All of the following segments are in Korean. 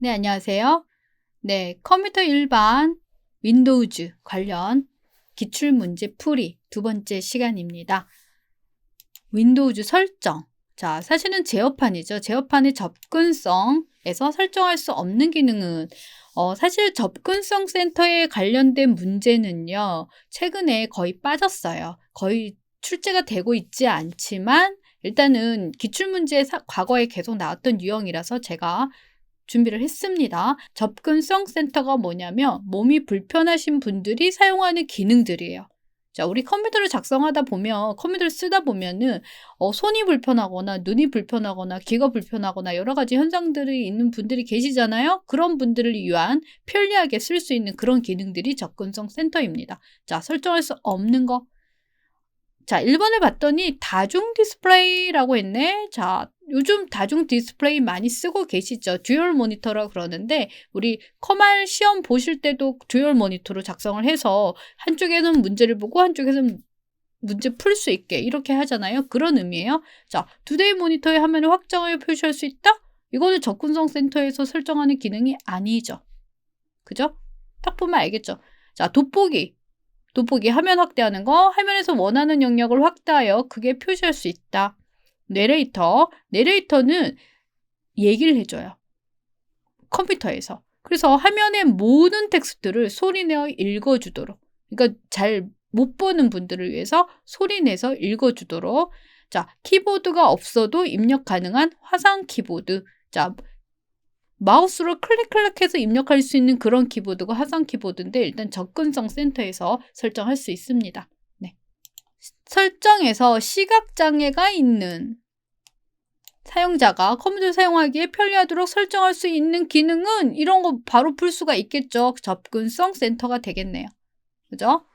네, 안녕하세요. 네, 컴퓨터 일반 윈도우즈 관련 기출문제 풀이 두 번째 시간입니다. 윈도우즈 설정. 자, 사실은 제어판이죠. 제어판의 접근성에서 설정할 수 없는 기능은 사실 접근성 센터에 관련된 문제는요. 최근에 거의 빠졌어요. 거의 출제가 되고 있지 않지만 일단은 기출문제 과거에 계속 나왔던 유형이라서 제가 준비를 했습니다. 접근성 센터가 뭐냐면 몸이 불편하신 분들이 사용하는 기능들이에요. 자, 우리 컴퓨터를 작성하다 보면, 컴퓨터를 쓰다 보면은, 손이 불편하거나, 눈이 불편하거나, 귀가 불편하거나, 여러 가지 현상들이 있는 분들이 계시잖아요? 그런 분들을 위한 편리하게 쓸 수 있는 그런 기능들이 접근성 센터입니다. 자, 설정할 수 없는 거. 자, 1번을 봤더니 다중 디스플레이라고 했네. 자, 요즘 다중 디스플레이 많이 쓰고 계시죠. 듀얼 모니터라고 그러는데 우리 커말 시험 보실 때도 듀얼 모니터로 작성을 해서 한쪽에는 문제를 보고 한쪽에서는 문제 풀 수 있게 이렇게 하잖아요. 그런 의미예요. 자, 두 대의 모니터의 화면을 확장하여 표시할 수 있다? 이거는 접근성 센터에서 설정하는 기능이 아니죠. 그죠? 딱 보면 알겠죠. 자, 돋보기 화면 확대하는 거, 화면에서 원하는 영역을 확대하여 크게 표시할 수 있다. 내레이터는 얘기를 해줘요. 컴퓨터에서. 그래서 화면의 모든 텍스트를 소리내어 읽어주도록. 그러니까 잘 못 보는 분들을 위해서 소리내서 읽어주도록. 자, 키보드가 없어도 입력 가능한 화상 키보드. 자, 마우스로 클릭해서 입력할 수 있는 그런 키보드가 화상 키보드인데 일단 접근성 센터에서 설정할 수 있습니다. 네. 설정에서 시각장애가 있는 사용자가 컴퓨터를 사용하기에 편리하도록 설정할 수 있는 기능은 이런 거 바로 풀 수가 있겠죠. 접근성 센터가 되겠네요. 그죠?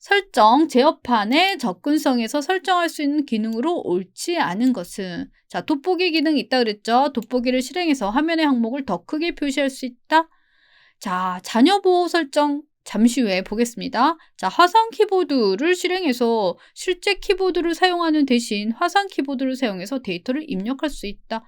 설정, 제어판의 접근성에서 설정할 수 있는 기능으로 옳지 않은 것은 자, 돋보기 기능이 있다 그랬죠. 돋보기를 실행해서 화면의 항목을 더 크게 표시할 수 있다. 자, 자녀 보호 설정 잠시 후에 보겠습니다. 자, 화상 키보드를 실행해서 실제 키보드를 사용하는 대신 화상 키보드를 사용해서 데이터를 입력할 수 있다.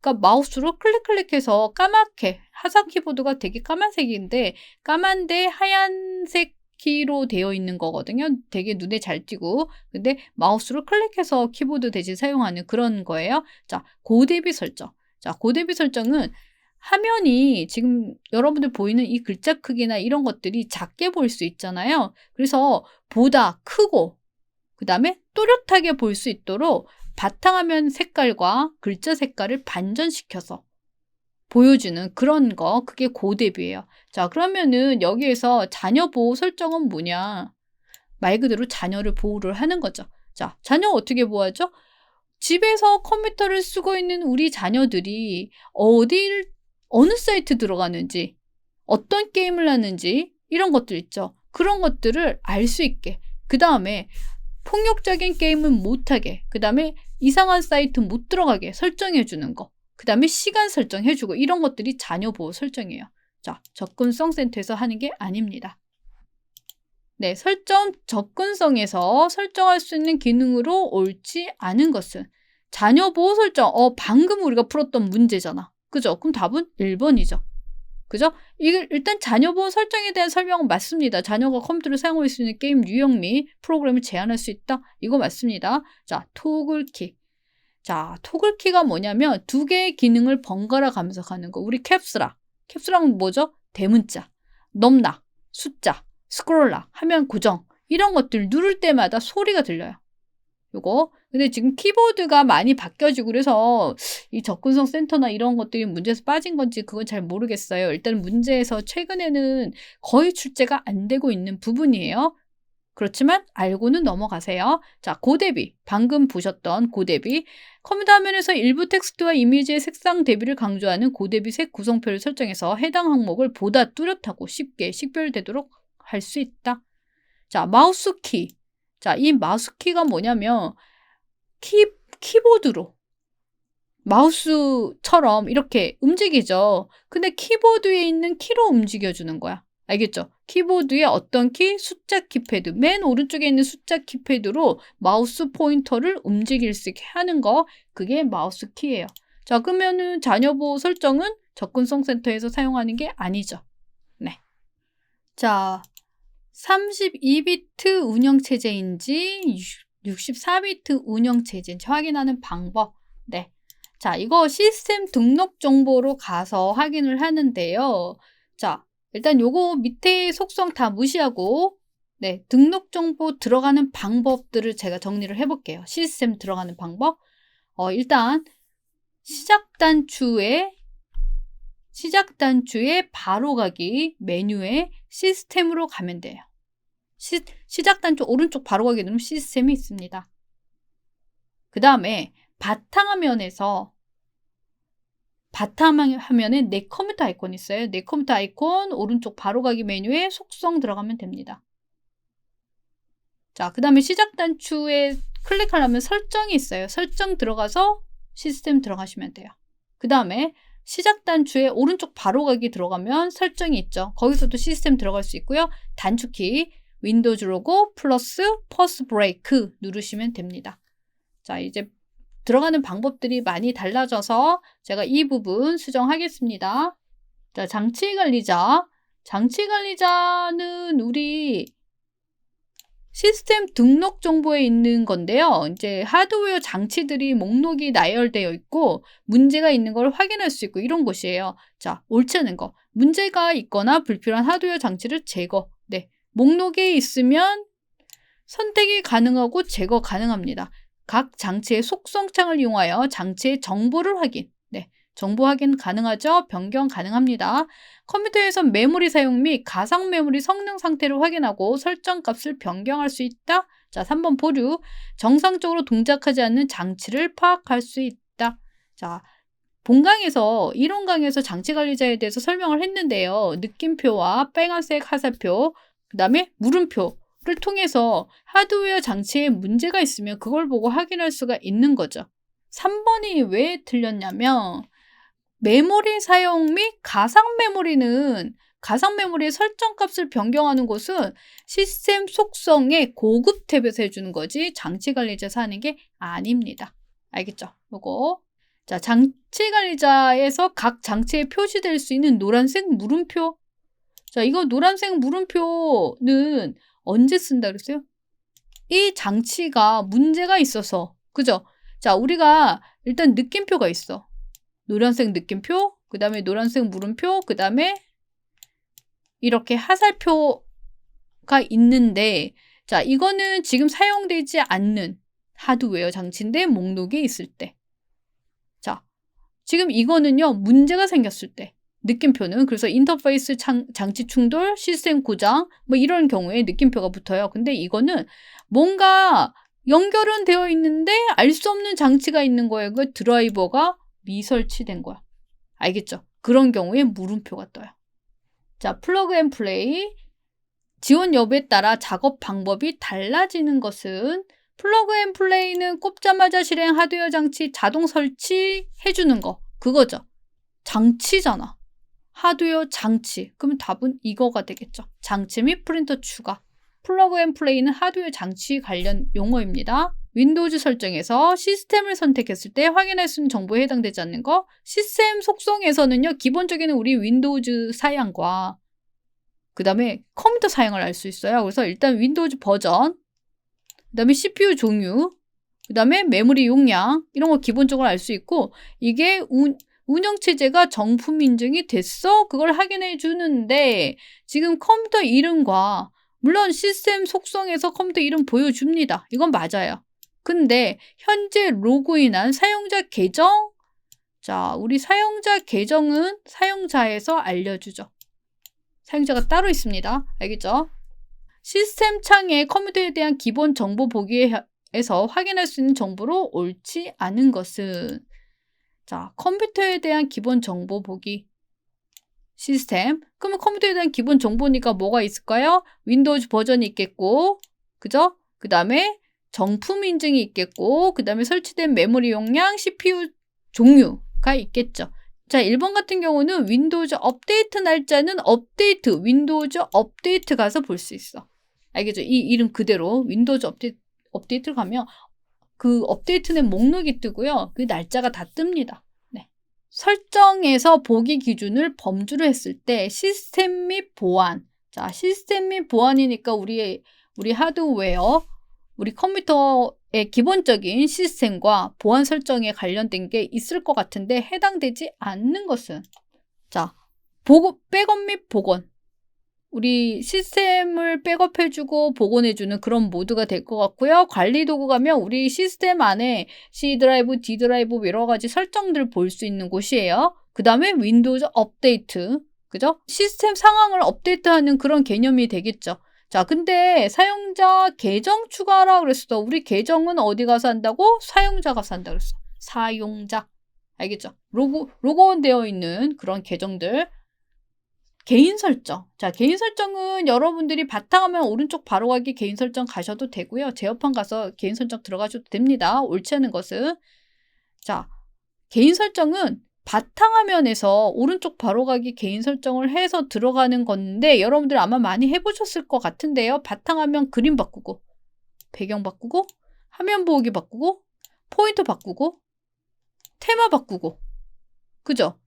그러니까 마우스로 클릭해서 까맣게 화상 키보드가 되게 까만색인데 까만데 하얀색 키로 되어 있는 거거든요. 되게 눈에 잘 띄고. 근데 마우스로 클릭해서 키보드 대신 사용하는 그런 거예요. 자, 고대비 설정. 자, 고대비 설정은 화면이 지금 여러분들 보이는 이 글자 크기나 이런 것들이 작게 보일 수 있잖아요. 그래서 보다 크고 그 다음에 또렷하게 볼 수 있도록 바탕화면 색깔과 글자 색깔을 반전시켜서 보여주는 그런 거, 그게 고대비예요. 자, 그러면은 여기에서 자녀 보호 설정은 뭐냐? 말 그대로 자녀를 보호를 하는 거죠. 자, 자녀 어떻게 보호하죠? 집에서 컴퓨터를 쓰고 있는 우리 자녀들이 어느 사이트 들어가는지, 어떤 게임을 하는지 이런 것들 있죠. 그런 것들을 알 수 있게. 그 다음에 폭력적인 게임은 못하게. 그 다음에 이상한 사이트 못 들어가게 설정해 주는 거. 그 다음에 시간 설정해주고 이런 것들이 자녀 보호 설정이에요. 자, 접근성 센터에서 하는 게 아닙니다. 네, 접근성에서 설정할 수 있는 기능으로 옳지 않은 것은 자녀 보호 설정. 방금 우리가 풀었던 문제잖아. 그죠? 그럼 답은 1번이죠. 그죠? 이게 일단 자녀 보호 설정에 대한 설명은 맞습니다. 자녀가 컴퓨터를 사용할 수 있는 게임 유형 및 프로그램을 제한할 수 있다. 이거 맞습니다. 자, 토글키. 자, 토글키가 뭐냐면 두 개의 기능을 번갈아 가면서 가는 거. 우리 캡스락은 뭐죠? 대문자, 넘락, 숫자, 스크롤락, 화면 고정 이런 것들 누를 때마다 소리가 들려요. 요거. 근데 지금 키보드가 많이 바뀌어지고 그래서 이 접근성 센터나 이런 것들이 문제에서 빠진 건지 그건 잘 모르겠어요. 일단 문제에서 최근에는 거의 출제가 안 되고 있는 부분이에요. 그렇지만 알고는 넘어가세요. 자, 고대비. 방금 보셨던 고대비. 컴퓨터 화면에서 일부 텍스트와 이미지의 색상 대비를 강조하는 고대비 색 구성표를 설정해서 해당 항목을 보다 뚜렷하고 쉽게 식별되도록 할 수 있다. 자, 마우스키. 자, 이 마우스키가 뭐냐면 키보드로 마우스처럼 이렇게 움직이죠. 근데 키보드에 있는 키로 움직여주는 거야. 알겠죠? 키보드의 어떤 키? 숫자 키패드. 맨 오른쪽에 있는 숫자 키패드로 마우스 포인터를 움직일 수 있게 하는 거. 그게 마우스 키예요. 자, 그러면은 자녀보호 설정은 접근성 센터에서 사용하는 게 아니죠. 네. 자, 32비트 운영체제인지 64비트 운영체제인지 확인하는 방법. 네. 자, 이거 시스템 등록 정보로 가서 확인을 하는데요. 자, 일단 요거 밑에 속성 다 무시하고 네, 등록 정보 들어가는 방법들을 제가 정리를 해볼게요. 시스템 들어가는 방법. 일단 시작 단추에 바로 가기 메뉴에 시스템으로 가면 돼요. 시작 단추 오른쪽 바로 가기 누르면 시스템이 있습니다. 그 다음에 바탕화면에 내 컴퓨터 아이콘 있어요. 내 컴퓨터 아이콘 오른쪽 바로 가기 메뉴에 속성 들어가면 됩니다. 자, 그 다음에 시작 단추에 클릭하려면 설정이 있어요. 설정 들어가서 시스템 들어가시면 돼요. 그 다음에 시작 단추에 오른쪽 바로 가기 들어가면 설정이 있죠. 거기서도 시스템 들어갈 수 있고요. 단축키 윈도우즈 로고 플러스 퍼스트 브레이크 누르시면 됩니다. 자, 이제 들어가는 방법들이 많이 달라져서 제가 이 부분 수정하겠습니다. 자, 장치관리자는 우리 시스템 등록 정보에 있는 건데요. 이제 하드웨어 장치들이 목록이 나열되어 있고 문제가 있는 걸 확인할 수 있고 이런 곳이에요. 자, 옳지 않은 거. 문제가 있거나 불필요한 하드웨어 장치를 제거. 네. 목록에 있으면 선택이 가능하고 제거 가능합니다. 각 장치의 속성창을 이용하여 장치의 정보를 확인. 네. 정보 확인 가능하죠? 변경 가능합니다. 컴퓨터에서 메모리 사용 및 가상 메모리 성능 상태를 확인하고 설정 값을 변경할 수 있다. 자, 3번 보류. 정상적으로 동작하지 않는 장치를 파악할 수 있다. 자, 본강에서 이론 강에서 장치 관리자에 대해서 설명을 했는데요. 느낌표와 빨간색 하살표, 그 다음에 물음표를 통해서 하드웨어 장치에 문제가 있으면 그걸 보고 확인할 수가 있는 거죠. 3번이 왜 틀렸냐면 메모리 사용 및 가상 메모리의 설정 값을 변경하는 것은 시스템 속성의 고급 탭에서 해주는 거지 장치 관리자에서 하는 게 아닙니다. 알겠죠? 요거. 자, 장치 관리자에서 각 장치에 표시될 수 있는 노란색 물음표. 자, 이거 노란색 물음표는 언제 쓴다 그랬어요? 이 장치가 문제가 있어서. 그죠? 자, 우리가 일단 느낌표가 있어. 노란색 느낌표, 그 다음에 노란색 물음표, 그 다음에 이렇게 하살표가 있는데, 자, 이거는 지금 사용되지 않는 하드웨어 장치인데 목록에 있을 때. 자, 지금 이거는요, 문제가 생겼을 때. 느낌표는 그래서 인터페이스 장치 충돌, 시스템 고장, 뭐 이런 경우에 느낌표가 붙어요. 근데 이거는 뭔가 연결은 되어 있는데 알 수 없는 장치가 있는 거예요. 그 드라이버가 미설치된 거야. 알겠죠? 그런 경우에 물음표가 떠요. 자, 플러그 앤 플레이. 지원 여부에 따라 작업 방법이 달라지는 것은 플러그 앤 플레이는 꼽자마자 실행 하드웨어 장치 자동 설치해주는 거. 그거죠. 장치잖아. 하드웨어 장치. 그럼 답은 이거가 되겠죠. 장치 및 프린터 추가. 플러그 앤 플레이는 하드웨어 장치 관련 용어입니다. 윈도우즈 설정에서 시스템을 선택했을 때 확인할 수 있는 정보에 해당되지 않는 거. 시스템 속성에서는요. 기본적인 우리 윈도우즈 사양과 그 다음에 컴퓨터 사양을 알 수 있어요. 그래서 일단 윈도우즈 버전, 그 다음에 CPU 종류, 그 다음에 메모리 용량 이런 거 기본적으로 알 수 있고 이게 운영체제가 정품 인증이 됐어? 그걸 확인해 주는데 지금 컴퓨터 이름과 물론 시스템 속성에서 컴퓨터 이름 보여줍니다. 이건 맞아요. 근데 현재 로그인한 사용자 계정, 자, 우리 사용자 계정은 사용자에서 알려주죠. 사용자가 따로 있습니다. 알겠죠? 시스템 창에 컴퓨터에 대한 기본 정보 보기에서 확인할 수 있는 정보로 옳지 않은 것은 자, 컴퓨터에 대한 기본 정보 보기 시스템. 그러면 컴퓨터에 대한 기본 정보니까 뭐가 있을까요? 윈도우즈 버전이 있겠고, 그죠? 그 다음에 정품 인증이 있겠고, 그 다음에 설치된 메모리 용량, CPU 종류가 있겠죠. 자, 1번 같은 경우는 윈도우즈 업데이트 날짜는 윈도우즈 업데이트 가서 볼 수 있어. 알겠죠? 이 이름 그대로 윈도우즈 업데이트를 가면 그 업데이트된 목록이 뜨고요. 그 날짜가 다 뜹니다. 네. 설정에서 보기 기준을 범주로 했을 때 시스템 및 보안. 자, 시스템 및 보안이니까 우리 하드웨어, 우리 컴퓨터의 기본적인 시스템과 보안 설정에 관련된 게 있을 것 같은데 해당되지 않는 것은, 자, 백업 및 복원. 우리 시스템을 백업해주고 복원해주는 그런 모드가 될 것 같고요. 관리 도구 가면 우리 시스템 안에 C 드라이브, D 드라이브 여러 가지 설정들 볼 수 있는 곳이에요. 그 다음에 윈도우즈 업데이트, 그죠? 시스템 상황을 업데이트하는 그런 개념이 되겠죠. 자, 근데 사용자 계정 추가라 그랬어. 우리 계정은 어디 가서 한다고? 사용자 가서 한다 그랬어. 사용자. 알겠죠? 로그온 되어 있는 그런 계정들. 개인 설정. 자, 개인 설정은 여러분들이 바탕화면 오른쪽 바로 가기 개인 설정 가셔도 되고요. 제어판 가서 개인 설정 들어가셔도 됩니다. 옳지 않은 것은. 자, 개인 설정은 바탕화면에서 오른쪽 바로 가기 개인 설정을 해서 들어가는 건데 여러분들 아마 많이 해보셨을 것 같은데요. 바탕화면 그림 바꾸고, 배경 바꾸고, 화면 보호기 바꾸고, 포인터 바꾸고, 테마 바꾸고. 그죠?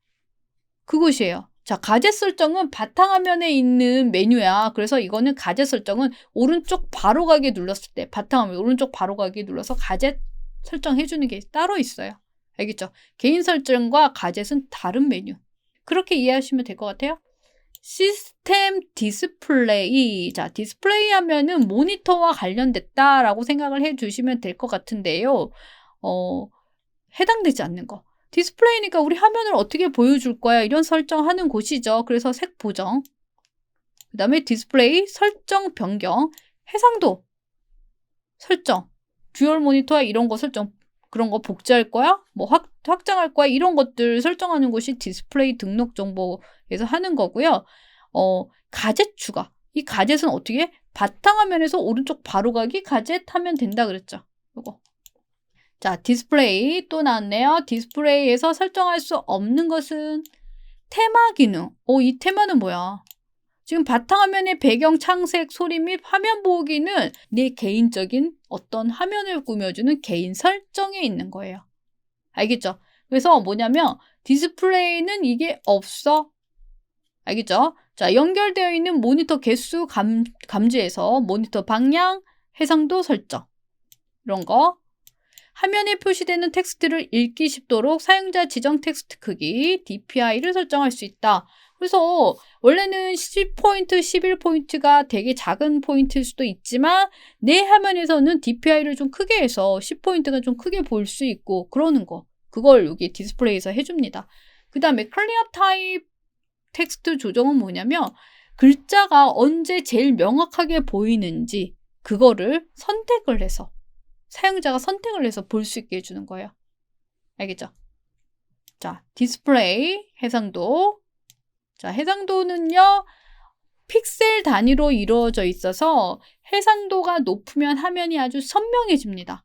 그것이에요. 자, 가젯 설정은 바탕화면에 있는 메뉴야. 그래서 이거는 가젯 설정은 오른쪽 바로 가기 눌렀을 때 바탕화면 오른쪽 바로 가기 눌러서 가젯 설정해주는 게 따로 있어요. 알겠죠? 개인 설정과 가젯은 다른 메뉴. 그렇게 이해하시면 될 것 같아요. 시스템 디스플레이. 자, 디스플레이 하면은 모니터와 관련됐다라고 생각을 해주시면 될 것 같은데요. 해당되지 않는 거. 디스플레이니까 우리 화면을 어떻게 보여줄 거야? 이런 설정하는 곳이죠. 그래서 색 보정. 그 다음에 디스플레이 설정 변경. 해상도 설정. 듀얼 모니터와 이런 거 설정. 그런 거 복제할 거야? 뭐 확장할 거야? 이런 것들 설정하는 곳이 디스플레이 등록 정보에서 하는 거고요. 가젯 추가. 이 가젯은 어떻게? 바탕화면에서 오른쪽 바로 가기 가젯 하면 된다 그랬죠. 요거. 자, 디스플레이 또 나왔네요. 디스플레이에서 설정할 수 없는 것은 테마 기능. 이 테마는 뭐야? 지금 바탕화면의 배경, 창색, 소리 및 화면 보기는 내 개인적인 어떤 화면을 꾸며주는 개인 설정에 있는 거예요. 알겠죠? 그래서 뭐냐면 디스플레이는 이게 없어. 알겠죠? 자, 연결되어 있는 모니터 개수 감지해서 모니터 방향, 해상도 설정. 이런 거. 화면에 표시되는 텍스트를 읽기 쉽도록 사용자 지정 텍스트 크기, DPI를 설정할 수 있다. 그래서 원래는 10포인트, 11포인트가 되게 작은 포인트일 수도 있지만 내 화면에서는 DPI를 좀 크게 해서 10포인트가 좀 크게 볼 수 있고 그러는 거. 그걸 여기 디스플레이에서 해줍니다. 그 다음에 클리어 타입 텍스트 조정은 뭐냐면 글자가 언제 제일 명확하게 보이는지 그거를 선택을 해서 사용자가 선택을 해서 볼 수 있게 해주는 거예요. 알겠죠? 자, 디스플레이, 해상도. 자, 해상도는요, 픽셀 단위로 이루어져 있어서 해상도가 높으면 화면이 아주 선명해집니다.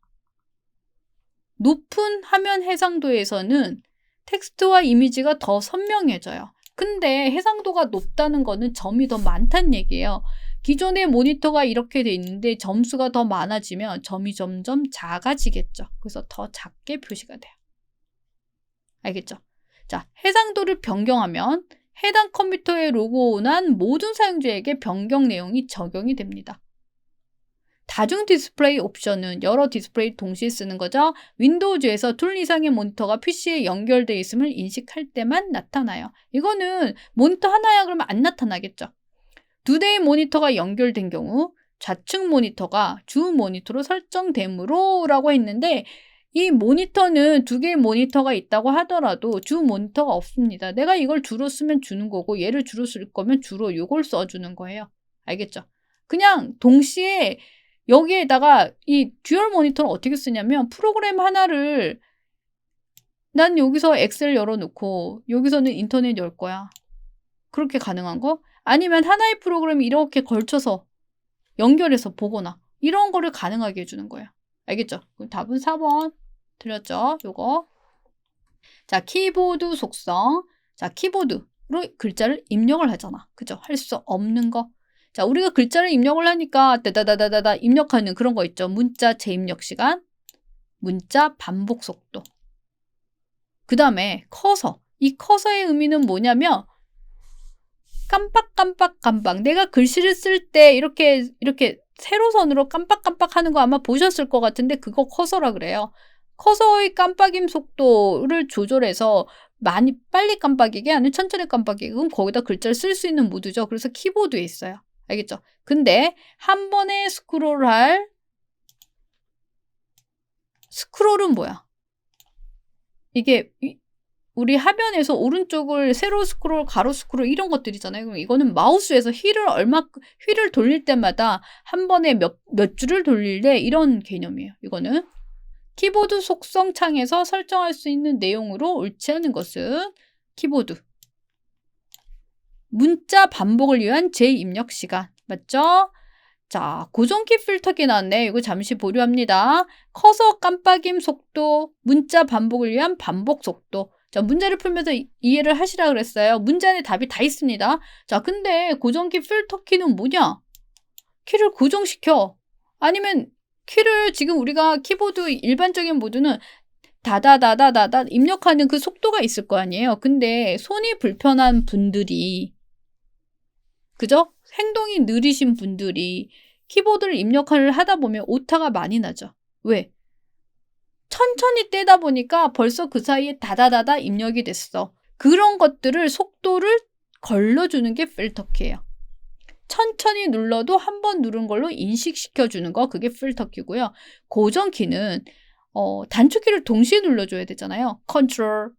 높은 화면 해상도에서는 텍스트와 이미지가 더 선명해져요. 근데 해상도가 높다는 거는 점이 더 많다는 얘기예요. 기존의 모니터가 이렇게 돼 있는데 점수가 더 많아지면 점이 점점 작아지겠죠. 그래서 더 작게 표시가 돼요. 알겠죠? 자, 해상도를 변경하면 해당 컴퓨터에 로그온한 모든 사용자에게 변경 내용이 적용이 됩니다. 다중 디스플레이 옵션은 여러 디스플레이 동시에 쓰는 거죠. 윈도우즈에서 둘 이상의 모니터가 PC에 연결되어 있음을 인식할 때만 나타나요. 이거는 모니터 하나야 그러면 안 나타나겠죠. 두 대의 모니터가 연결된 경우 좌측 모니터가 주 모니터로 설정되므로 라고 했는데 이 모니터는 두 개의 모니터가 있다고 하더라도 주 모니터가 없습니다. 내가 이걸 주로 쓰면 주는 거고 얘를 주로 쓸 거면 주로 이걸 써주는 거예요. 알겠죠? 그냥 동시에 여기에다가 이 듀얼 모니터는 어떻게 쓰냐면 프로그램 하나를 난 여기서 엑셀 열어놓고 여기서는 인터넷 열 거야. 그렇게 가능한 거? 아니면 하나의 프로그램이 이렇게 걸쳐서 연결해서 보거나 이런 거를 가능하게 해주는 거예요. 알겠죠? 그럼 답은 4번 틀렸죠? 요거. 자, 키보드 속성. 자, 키보드로 글자를 입력을 하잖아. 그죠? 할 수 없는 거. 자, 우리가 글자를 입력을 하니까 따다다다다다 입력하는 그런 거 있죠. 문자 재입력 시간, 문자 반복 속도. 그 다음에 커서. 이 커서의 의미는 뭐냐면 깜빡 내가 글씨를 쓸 때 이렇게 세로선으로 깜빡 하는 거 아마 보셨을 것 같은데 그거 커서라 그래요. 커서의 깜빡임 속도를 조절해서 많이 빨리 깜빡이게 아니면 천천히 깜빡이게, 그럼 거기다 글자를 쓸 수 있는 모드죠. 그래서 키보드에 있어요. 알겠죠? 근데 한 번에 스크롤할 스크롤은 뭐야? 이게 우리 화면에서 오른쪽을 세로 스크롤, 가로 스크롤 이런 것들이잖아요. 그럼 이거는 마우스에서 휠을 돌릴 때마다 한 번에 몇 줄을 돌릴 때 이런 개념이에요. 이거는 키보드 속성 창에서 설정할 수 있는 내용으로 옳지 않은 것은 키보드. 문자 반복을 위한 재입력 시간. 맞죠? 자, 고정키 필터기 나왔네. 이거 잠시 보류합니다. 커서 깜빡임 속도, 문자 반복을 위한 반복 속도. 자, 문제를 풀면서 이해를 하시라 그랬어요. 문제 안에 답이 다 있습니다. 자, 근데 고정키 필터 키는 뭐냐? 키를 고정시켜. 아니면 키를 지금 우리가 키보드 일반적인 모드는 다다다다다다 입력하는 그 속도가 있을 거 아니에요. 근데 손이 불편한 분들이, 그죠? 행동이 느리신 분들이 키보드를 입력을 하다 보면 오타가 많이 나죠. 왜? 천천히 떼다 보니까 벌써 그 사이에 다다다다 입력이 됐어. 그런 것들을 속도를 걸러주는 게 필터키예요. 천천히 눌러도 한 번 누른 걸로 인식시켜주는 거, 그게 필터키고요. 고정키는 단축키를 동시에 눌러줘야 되잖아요. 컨트롤,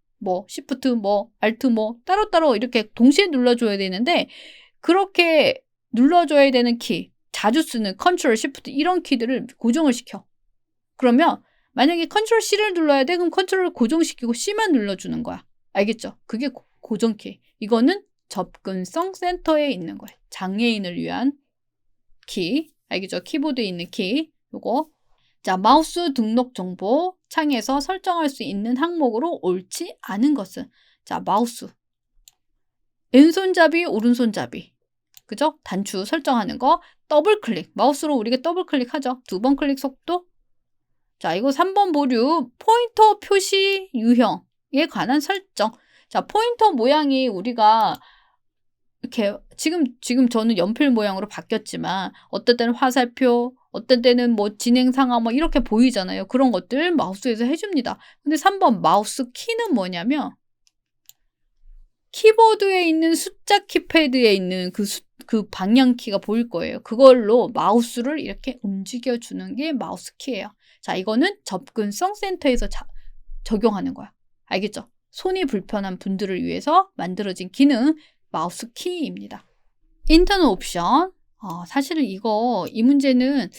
시프트, 알트, 따로따로 이렇게 동시에 눌러줘야 되는데 그렇게 눌러줘야 되는 키, 자주 쓰는 컨트롤, 시프트 이런 키들을 고정을 시켜. 그러면 만약에 컨트롤 C를 눌러야 돼? 그럼 컨트롤을 고정시키고 C만 눌러주는 거야. 알겠죠? 그게 고정키. 이거는 접근성 센터에 있는 거예요. 장애인을 위한 키. 알겠죠? 키보드에 있는 키. 요거. 자, 마우스 등록 정보 창에서 설정할 수 있는 항목으로 옳지 않은 것은, 자, 마우스. 왼손잡이, 오른손잡이. 그죠? 단추 설정하는 거. 더블 클릭. 마우스로 우리가 더블 클릭하죠. 2번 클릭 속도. 자, 이거 3번 보류. 포인터 표시 유형에 관한 설정. 자, 포인터 모양이 우리가 이렇게 지금 저는 연필 모양으로 바뀌었지만 어떤 때는 화살표, 어떤 때는 진행 상황 이렇게 보이잖아요. 그런 것들 마우스에서 해줍니다. 근데 3번 마우스 키는 뭐냐면 키보드에 있는 숫자 키패드에 있는 그 방향키가 보일 거예요. 그걸로 마우스를 이렇게 움직여주는 게 마우스 키예요. 자, 이거는 접근성 센터에서 적용하는 거야. 알겠죠? 손이 불편한 분들을 위해서 만들어진 기능, 마우스 키입니다. 인터넷 옵션. 사실은 이 문제는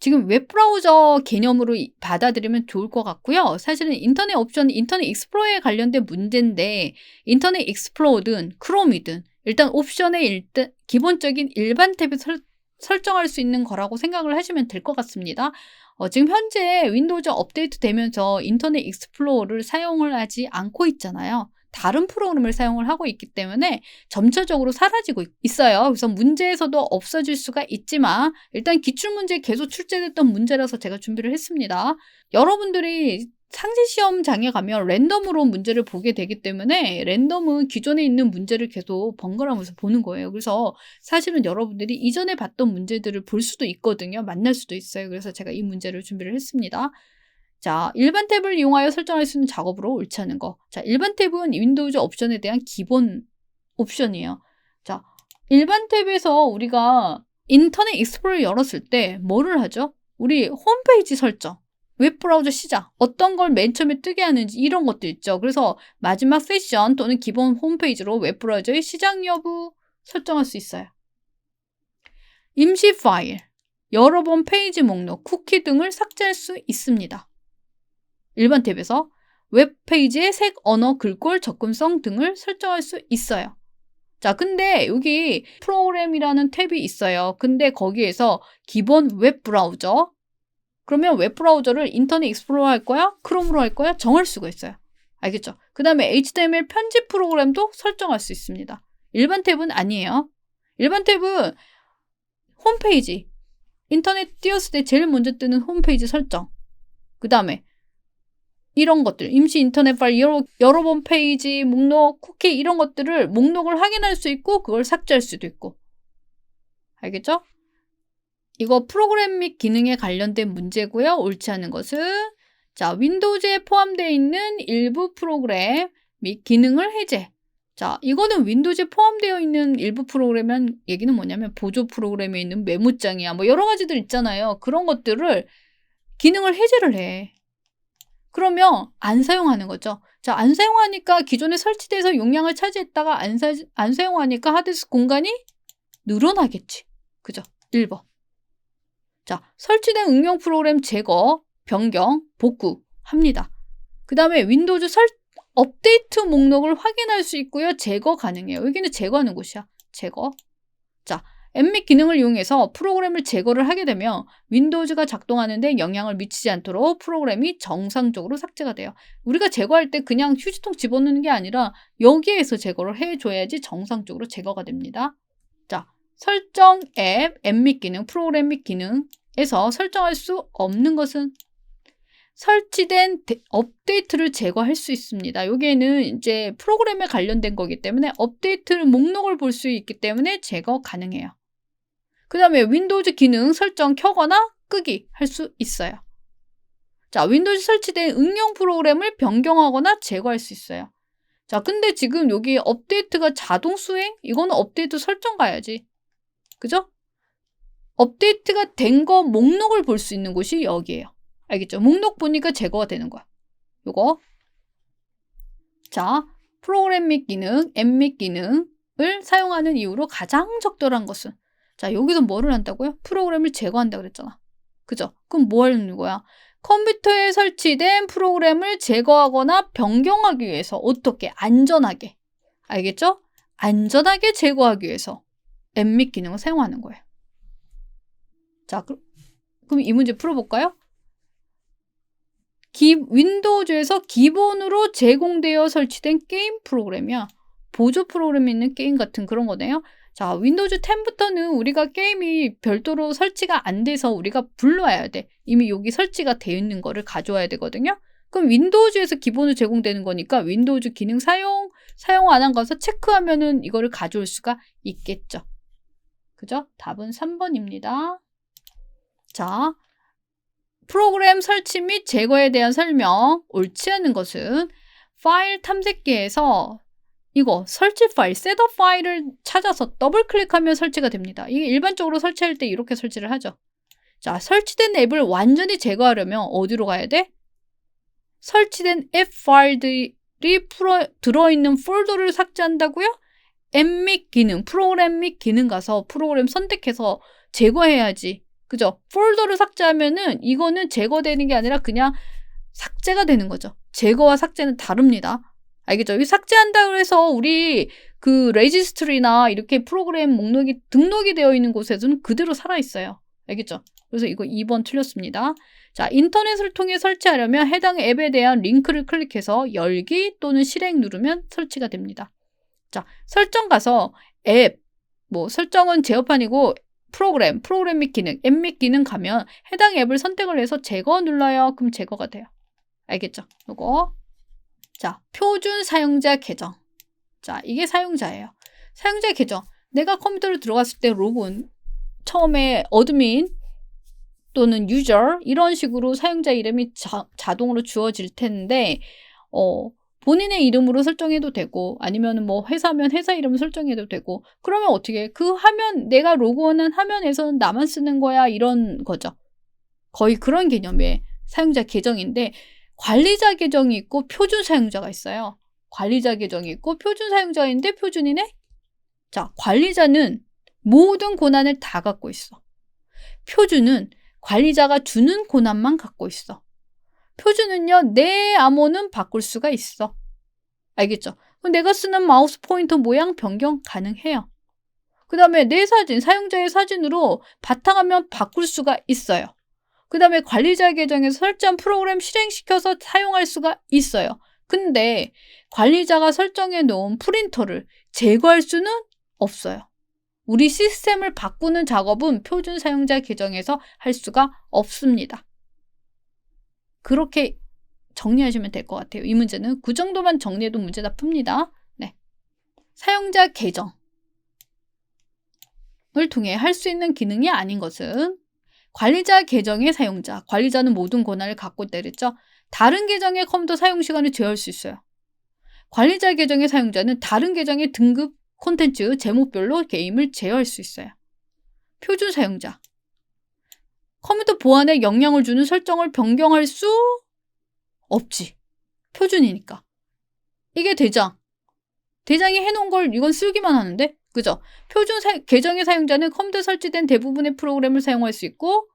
지금 웹브라우저 개념으로 받아들이면 좋을 것 같고요. 사실은 인터넷 옵션, 인터넷 익스플로러에 관련된 문제인데 인터넷 익스플로러든 크롬이든 일단 옵션의 기본적인 일반 탭에 설정할 수 있는 거라고 생각을 하시면 될 것 같습니다. 지금 현재 윈도우즈 업데이트 되면서 인터넷 익스플로러를 사용을 하지 않고 있잖아요. 다른 프로그램을 사용을 하고 있기 때문에 점차적으로 사라지고 있어요. 그래서 문제에서도 없어질 수가 있지만 일단 기출문제에 계속 출제됐던 문제라서 제가 준비를 했습니다. 여러분들이 상시시험장에 가면 랜덤으로 문제를 보게 되기 때문에 랜덤은 기존에 있는 문제를 계속 번갈아가면서 보는 거예요. 그래서 사실은 여러분들이 이전에 봤던 문제들을 볼 수도 있거든요. 만날 수도 있어요. 그래서 제가 이 문제를 준비를 했습니다. 자, 일반 탭을 이용하여 설정할 수 있는 작업으로 옳지 않은 거. 자, 일반 탭은 윈도우즈 옵션에 대한 기본 옵션이에요. 자, 일반 탭에서 우리가 인터넷 익스플로러 열었을 때 뭐를 하죠? 우리 홈페이지 설정, 웹브라우저 시작, 어떤 걸 맨 처음에 뜨게 하는지 이런 것도 있죠. 그래서 마지막 세션 또는 기본 홈페이지로 웹브라우저의 시작 여부 설정할 수 있어요. 임시 파일, 여러 번 페이지 목록, 쿠키 등을 삭제할 수 있습니다. 일반 탭에서 웹페이지의 색, 언어, 글꼴, 접근성 등을 설정할 수 있어요. 자, 근데 여기 프로그램이라는 탭이 있어요. 근데 거기에서 기본 웹브라우저, 그러면 웹브라우저를 인터넷 익스플로러 할 거야? 크롬으로 할 거야? 정할 수가 있어요. 알겠죠? 그 다음에 HTML 편집 프로그램도 설정할 수 있습니다. 일반 탭은 아니에요. 일반 탭은 홈페이지, 인터넷 띄웠을 때 제일 먼저 뜨는 홈페이지 설정, 그 다음에 이런 것들, 임시 인터넷 파일, 여러 번 페이지, 목록, 쿠키 이런 것들을 목록을 확인할 수 있고 그걸 삭제할 수도 있고. 알겠죠? 이거 프로그램 및 기능에 관련된 문제고요. 옳지 않은 것은 자, 윈도우즈에 포함되어 있는 일부 프로그램 및 기능을 해제. 자, 이거는 윈도우즈에 포함되어 있는 일부 프로그램은 얘기는 뭐냐면 보조 프로그램에 있는 메모장이야. 뭐 여러 가지들 있잖아요. 그런 것들을 기능을 해제를 해. 그러면 안 사용하는 거죠. 자, 안 사용하니까 기존에 설치돼서 용량을 차지했다가 안 사용하니까 하드디스크 공간이 늘어나겠지. 그죠? 1번. 자, 설치된 응용 프로그램 제거, 변경, 복구합니다. 그 다음에 윈도우즈 업데이트 목록을 확인할 수 있고요. 제거 가능해요. 여기는 제거하는 곳이야. 제거. 자, 앱 및 기능을 이용해서 프로그램을 제거를 하게 되면 윈도우즈가 작동하는데 영향을 미치지 않도록 프로그램이 정상적으로 삭제가 돼요. 우리가 제거할 때 그냥 휴지통 집어넣는 게 아니라 여기에서 제거를 해줘야지 정상적으로 제거가 됩니다. 자, 설정 앱 및 기능, 프로그램 및 기능에서 설정할 수 없는 것은 설치된 업데이트를 제거할 수 있습니다. 여기에는 이제 프로그램에 관련된 거기 때문에 업데이트 목록을 볼 수 있기 때문에 제거 가능해요. 그 다음에 윈도우즈 기능 설정 켜거나 끄기 할 수 있어요. 자, 윈도우즈 설치된 응용 프로그램을 변경하거나 제거할 수 있어요. 자, 근데 지금 여기 업데이트가 자동 수행? 이거는 업데이트 설정 가야지. 그죠? 업데이트가 된 거 목록을 볼 수 있는 곳이 여기예요. 알겠죠? 목록 보니까 제거가 되는 거야. 요거. 자, 프로그램 및 기능, 앱 및 기능을 사용하는 이유로 가장 적절한 것은 자, 여기서 뭐를 한다고요? 프로그램을 제거한다 그랬잖아. 그죠? 그럼 뭐 하는 거야? 컴퓨터에 설치된 프로그램을 제거하거나 변경하기 위해서 어떻게? 안전하게. 알겠죠? 안전하게 제거하기 위해서 앱 및 기능을 사용하는 거예요. 자, 그럼 이 문제 풀어볼까요? 윈도우즈에서 기본으로 제공되어 설치된 게임 프로그램이야. 보조 프로그램이 있는 게임 같은 그런 거네요. 자, 윈도우즈 10부터는 우리가 게임이 별도로 설치가 안 돼서 우리가 불러와야 돼. 이미 여기 설치가 되어 있는 거를 가져와야 되거든요. 그럼 윈도우즈에서 기본으로 제공되는 거니까 윈도우즈 기능 사용 안 한 가서 체크하면은 이거를 가져올 수가 있겠죠. 그죠? 답은 3번입니다. 자, 프로그램 설치 및 제거에 대한 설명. 옳지 않은 것은 파일 탐색기에서 이거 설치 파일, 셋업 파일을 찾아서 더블 클릭하면 설치가 됩니다. 이게 일반적으로 설치할 때 이렇게 설치를 하죠. 자, 설치된 앱을 완전히 제거하려면 어디로 가야 돼? 설치된 앱 파일들이 들어있는 폴더를 삭제한다고요? 앱 및 기능, 프로그램 및 기능 가서 프로그램 선택해서 제거해야지. 그죠? 폴더를 삭제하면은 이거는 제거되는 게 아니라 그냥 삭제가 되는 거죠. 제거와 삭제는 다릅니다. 알겠죠? 이 삭제한다고 해서 우리 그 레지스트리나 이렇게 프로그램 목록이 등록이 되어 있는 곳에서는 그대로 살아있어요. 알겠죠? 그래서 이거 2번 틀렸습니다. 자, 인터넷을 통해 설치하려면 해당 앱에 대한 링크를 클릭해서 열기 또는 실행 누르면 설치가 됩니다. 자, 설정 가서 앱, 설정은 제어판이고 프로그램 및 기능, 앱 및 기능 가면 해당 앱을 선택을 해서 제거 눌러요. 그럼 제거가 돼요. 알겠죠? 요거. 자, 표준 사용자 계정. 자, 이게 사용자예요. 사용자 계정. 내가 컴퓨터를 들어갔을 때 로그인, 처음에 어드민 또는 유저 이런 식으로 사용자 이름이 자동으로 주어질 텐데 본인의 이름으로 설정해도 되고 아니면 뭐 회사면 회사 이름 설정해도 되고 그러면 어떻게 그 화면 내가 로그인한 화면에서는 나만 쓰는 거야 이런 거죠. 거의 그런 개념의 사용자 계정인데 관리자 계정이 있고 표준 사용자가 있어요. 관리자 계정이 있고 표준 사용자인데 표준이네? 자, 관리자는 모든 권한을 다 갖고 있어. 표준은 관리자가 주는 권한만 갖고 있어. 표준은요, 내 암호는 바꿀 수가 있어. 알겠죠? 내가 쓰는 마우스 포인터 모양 변경 가능해요. 그 다음에 내 사진, 사용자의 사진으로 바탕화면 바꿀 수가 있어요. 그 다음에 관리자 계정에서 설정 프로그램 실행시켜서 사용할 수가 있어요. 근데 관리자가 설정해 놓은 프린터를 제거할 수는 없어요. 우리 시스템을 바꾸는 작업은 표준 사용자 계정에서 할 수가 없습니다. 그렇게 정리하시면 될 것 같아요. 이 문제는 그 정도만 정리해도 문제 다 풉니다. 네. 사용자 계정을 통해 할 수 있는 기능이 아닌 것은 관리자 계정의 사용자, 관리자는 모든 권한을 갖고 있다 그랬죠. 다른 계정의 컴퓨터 사용 시간을 제어할 수 있어요. 관리자 계정의 사용자는 다른 계정의 등급, 콘텐츠, 제목별로 게임을 제어할 수 있어요. 표준 사용자, 컴퓨터 보안에 영향을 주는 설정을 변경할 수 없지. 표준이니까. 이게 대장이 해놓은 걸 이건 쓰기만 하는데, 그죠? 표준 계정의 사용자는 컴퓨터에 설치된 대부분의 프로그램을 사용할 수 있고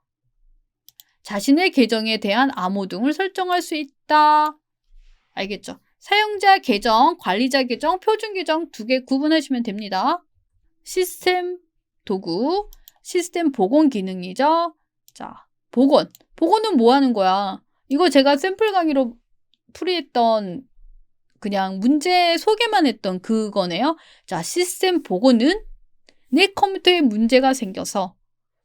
자신의 계정에 대한 암호 등을 설정할 수 있다. 알겠죠? 사용자 계정, 관리자 계정, 표준 계정 2개 구분하시면 됩니다. 시스템 도구, 시스템 복원 기능이죠. 자, 복원은 뭐 하는 거야? 이거 제가 샘플 강의로 풀이했던 그냥 문제 소개만 했던 그거네요. 자, 시스템 복원은 내 컴퓨터에 문제가 생겨서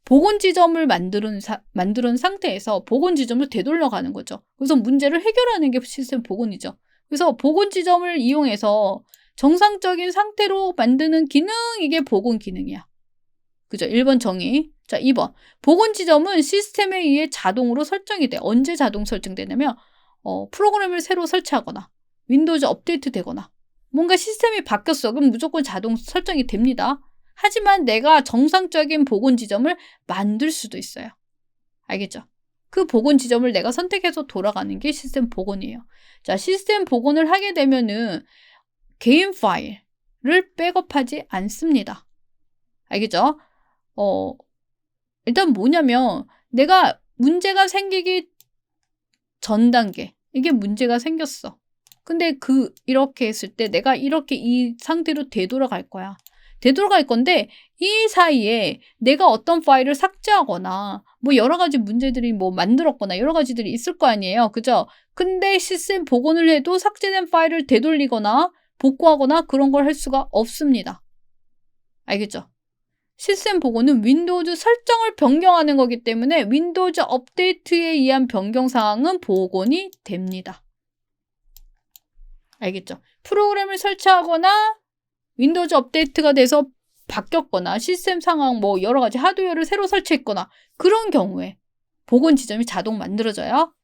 복원 지점을 만드는 상태에서 복원 지점을 되돌려가는 거죠. 그래서 문제를 해결하는 게 시스템 복원이죠. 그래서 복원 지점을 이용해서 정상적인 상태로 만드는 기능, 이게 복원 기능이야. 그죠? 1번 정의. 자, 2번. 복원 지점은 시스템에 의해 자동으로 설정이 돼. 언제 자동 설정되냐면 프로그램을 새로 설치하거나 윈도우즈 업데이트 되거나 뭔가 시스템이 바뀌었어. 그럼 무조건 자동 설정이 됩니다. 하지만 내가 정상적인 복원 지점을 만들 수도 있어요. 알겠죠? 그 복원 지점을 내가 선택해서 돌아가는 게 시스템 복원이에요. 자, 시스템 복원을 하게 되면은 개인 파일을 백업하지 않습니다. 알겠죠? 일단 뭐냐면 내가 문제가 생기기 전 단계, 이게 문제가 생겼어. 근데 이렇게 했을 때 내가 이렇게 이 상태로 되돌아갈 거야. 되돌아갈 건데 이 사이에 내가 어떤 파일을 삭제하거나 뭐 여러 가지 문제들이 뭐 만들었거나 여러 가지들이 있을 거 아니에요. 그죠? 근데 시스템 복원을 해도 삭제된 파일을 되돌리거나 복구하거나 그런 걸 할 수가 없습니다. 알겠죠? 시스템 복원은 윈도우즈 설정을 변경하는 거기 때문에 윈도우즈 업데이트에 의한 변경 사항은 복원이 됩니다. 알겠죠? 프로그램을 설치하거나 윈도우즈 업데이트가 돼서 바뀌었거나 시스템 상황 뭐 여러 가지 하드웨어를 새로 설치했거나 그런 경우에 복원 지점이 자동 만들어져요.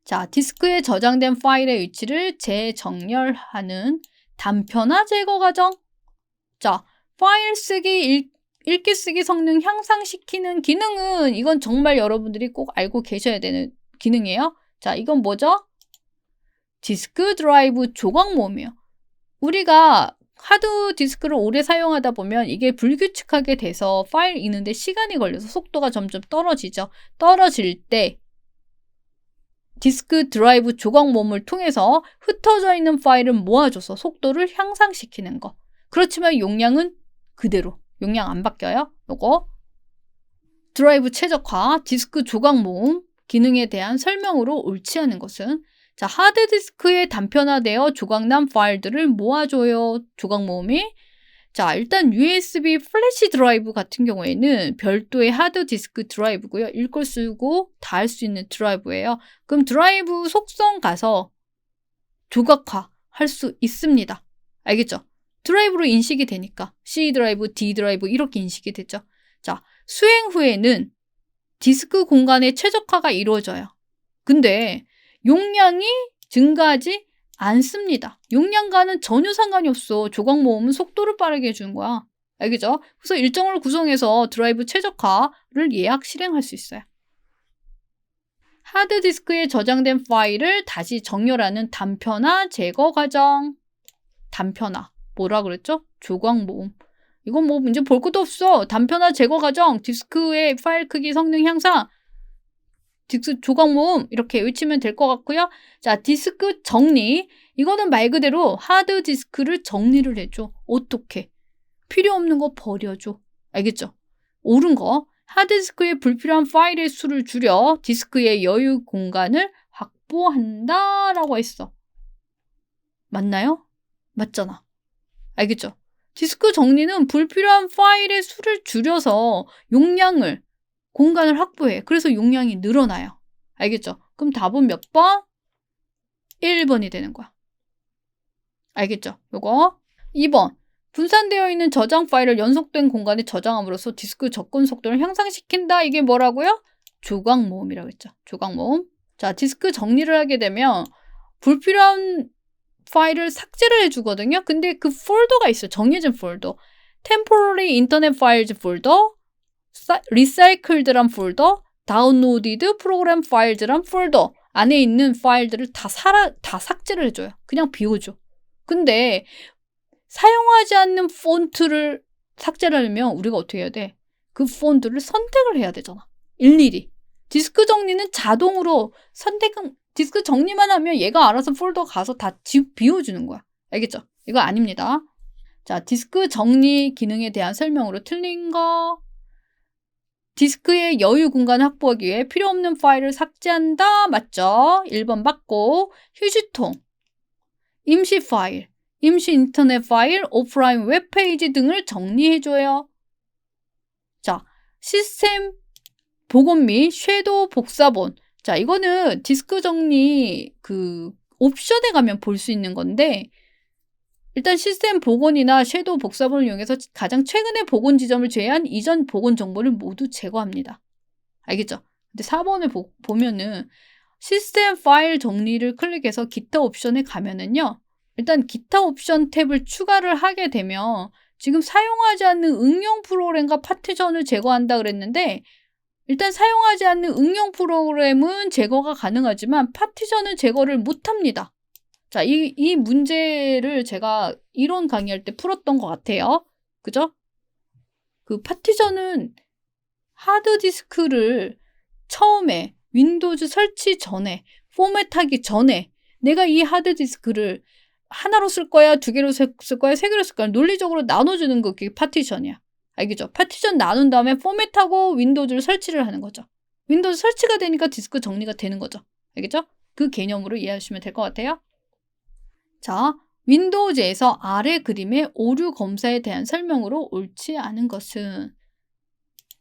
자, 디스크에 저장된 파일의 위치를 재정렬하는 단편화 제거 과정. 자, 파일 쓰기, 읽기 쓰기 성능 향상시키는 기능은 이건 정말 여러분들이 꼭 알고 계셔야 되는 기능이에요. 자, 이건 뭐죠? 디스크 드라이브 조각 모음이에요. 우리가 하드 디스크를 오래 사용하다 보면 이게 불규칙하게 돼서 파일 읽는데 시간이 걸려서 속도가 점점 떨어지죠. 떨어질 때 디스크 드라이브 조각 모음을 통해서 흩어져 있는 파일을 모아줘서 속도를 향상시키는 거. 그렇지만 용량은 그대로. 용량 안 바뀌어요. 요거 드라이브 최적화, 디스크 조각 모음 기능에 대한 설명으로 옳지 않은 것은 자, 하드디스크에 단편화되어 조각난 파일들을 모아줘요. 조각 모음이. 자, 일단 USB 플래시 드라이브 같은 경우에는 별도의 하드디스크 드라이브고요. 읽고 쓰고 다 할 수 있는 드라이브예요. 그럼 드라이브 속성 가서 조각화 할 수 있습니다. 알겠죠? 드라이브로 인식이 되니까 C 드라이브, D 드라이브 이렇게 인식이 되죠. 자, 수행 후에는 디스크 공간의 최적화가 이루어져요. 근데 용량이 증가하지 않습니다. 용량과는 전혀 상관이 없어. 조각 모음은 속도를 빠르게 해주는 거야. 알겠죠? 그래서 일정을 구성해서 드라이브 최적화를 예약 실행할 수 있어요. 하드디스크에 저장된 파일을 다시 정렬하는 단편화 제거 과정. 단편화. 뭐라 그랬죠? 조각 모음. 이건 뭐 문제 볼 것도 없어. 단편화 제거 과정, 디스크의 파일 크기 성능 향상, 디스크 조각 모음 이렇게 외치면 될 것 같고요. 자, 디스크 정리. 이거는 말 그대로 하드 디스크를 정리를 해줘. 어떻게? 필요 없는 거 버려줘. 알겠죠? 옳은 거. 하드디스크에 불필요한 파일의 수를 줄여 디스크의 여유 공간을 확보한다라고 했어. 맞나요? 맞잖아. 알겠죠? 디스크 정리는 불필요한 파일의 수를 줄여서 용량을, 공간을 확보해. 그래서 용량이 늘어나요. 알겠죠? 그럼 답은 몇 번? 1번이 되는 거야. 알겠죠? 요거. 2번. 분산되어 있는 저장 파일을 연속된 공간에 저장함으로써 디스크 접근 속도를 향상시킨다. 이게 뭐라고요? 조각 모음이라고 했죠. 조각 모음. 자, 디스크 정리를 하게 되면 불필요한 파일을 삭제를 해주거든요. 근데 그 폴더가 있어요. 정해진 폴더. Temporary Internet Files 폴더, Recycled란 폴더, Downloaded Program Files란 폴더 안에 있는 파일들을 다 삭제를 해줘요. 그냥 비워줘. 근데 사용하지 않는 폰트를 삭제를 하려면 우리가 어떻게 해야 돼? 그 폰트를 선택을 해야 되잖아. 일일이. 디스크 정리는 자동으로 디스크 정리만 하면 얘가 알아서 폴더 가서 다 비워주는 거야. 알겠죠? 이거 아닙니다. 자, 디스크 정리 기능에 대한 설명으로 틀린 거. 디스크의 여유 공간을 확보하기 위해 필요 없는 파일을 삭제한다. 맞죠? 1번 맞고. 휴지통, 임시 파일, 임시 인터넷 파일, 오프라인 웹페이지 등을 정리해줘요. 자, 시스템 복원 및 섀도우 복사본. 자, 이거는 디스크 정리 그 옵션에 가면 볼 수 있는 건데 일단 시스템 복원이나 섀도우 복사본을 이용해서 가장 최근의 복원 지점을 제외한 이전 복원 정보를 모두 제거합니다. 알겠죠? 근데 4번을 보면은 시스템 파일 정리를 클릭해서 기타 옵션에 가면은요. 일단 기타 옵션 탭을 추가를 하게 되면 지금 사용하지 않는 응용 프로그램과 파티션을 제거한다 그랬는데 일단 사용하지 않는 응용 프로그램은 제거가 가능하지만 파티션은 제거를 못합니다. 자, 이 문제를 제가 이론 강의할 때 풀었던 것 같아요. 그죠? 그 파티션은 하드디스크를 처음에 윈도우즈 설치 전에 포맷하기 전에 내가 이 하드디스크를 하나로 쓸 거야, 두 개로 쓸 거야, 세 개로 쓸 거야 논리적으로 나눠주는 거 그게 파티션이야. 알겠죠? 파티션 나눈 다음에 포맷하고 윈도우즈를 설치를 하는 거죠. 윈도우즈 설치가 되니까 디스크 정리가 되는 거죠. 알겠죠? 그 개념으로 이해하시면 될 것 같아요. 자, 윈도우즈에서 아래 그림의 오류 검사에 대한 설명으로 옳지 않은 것은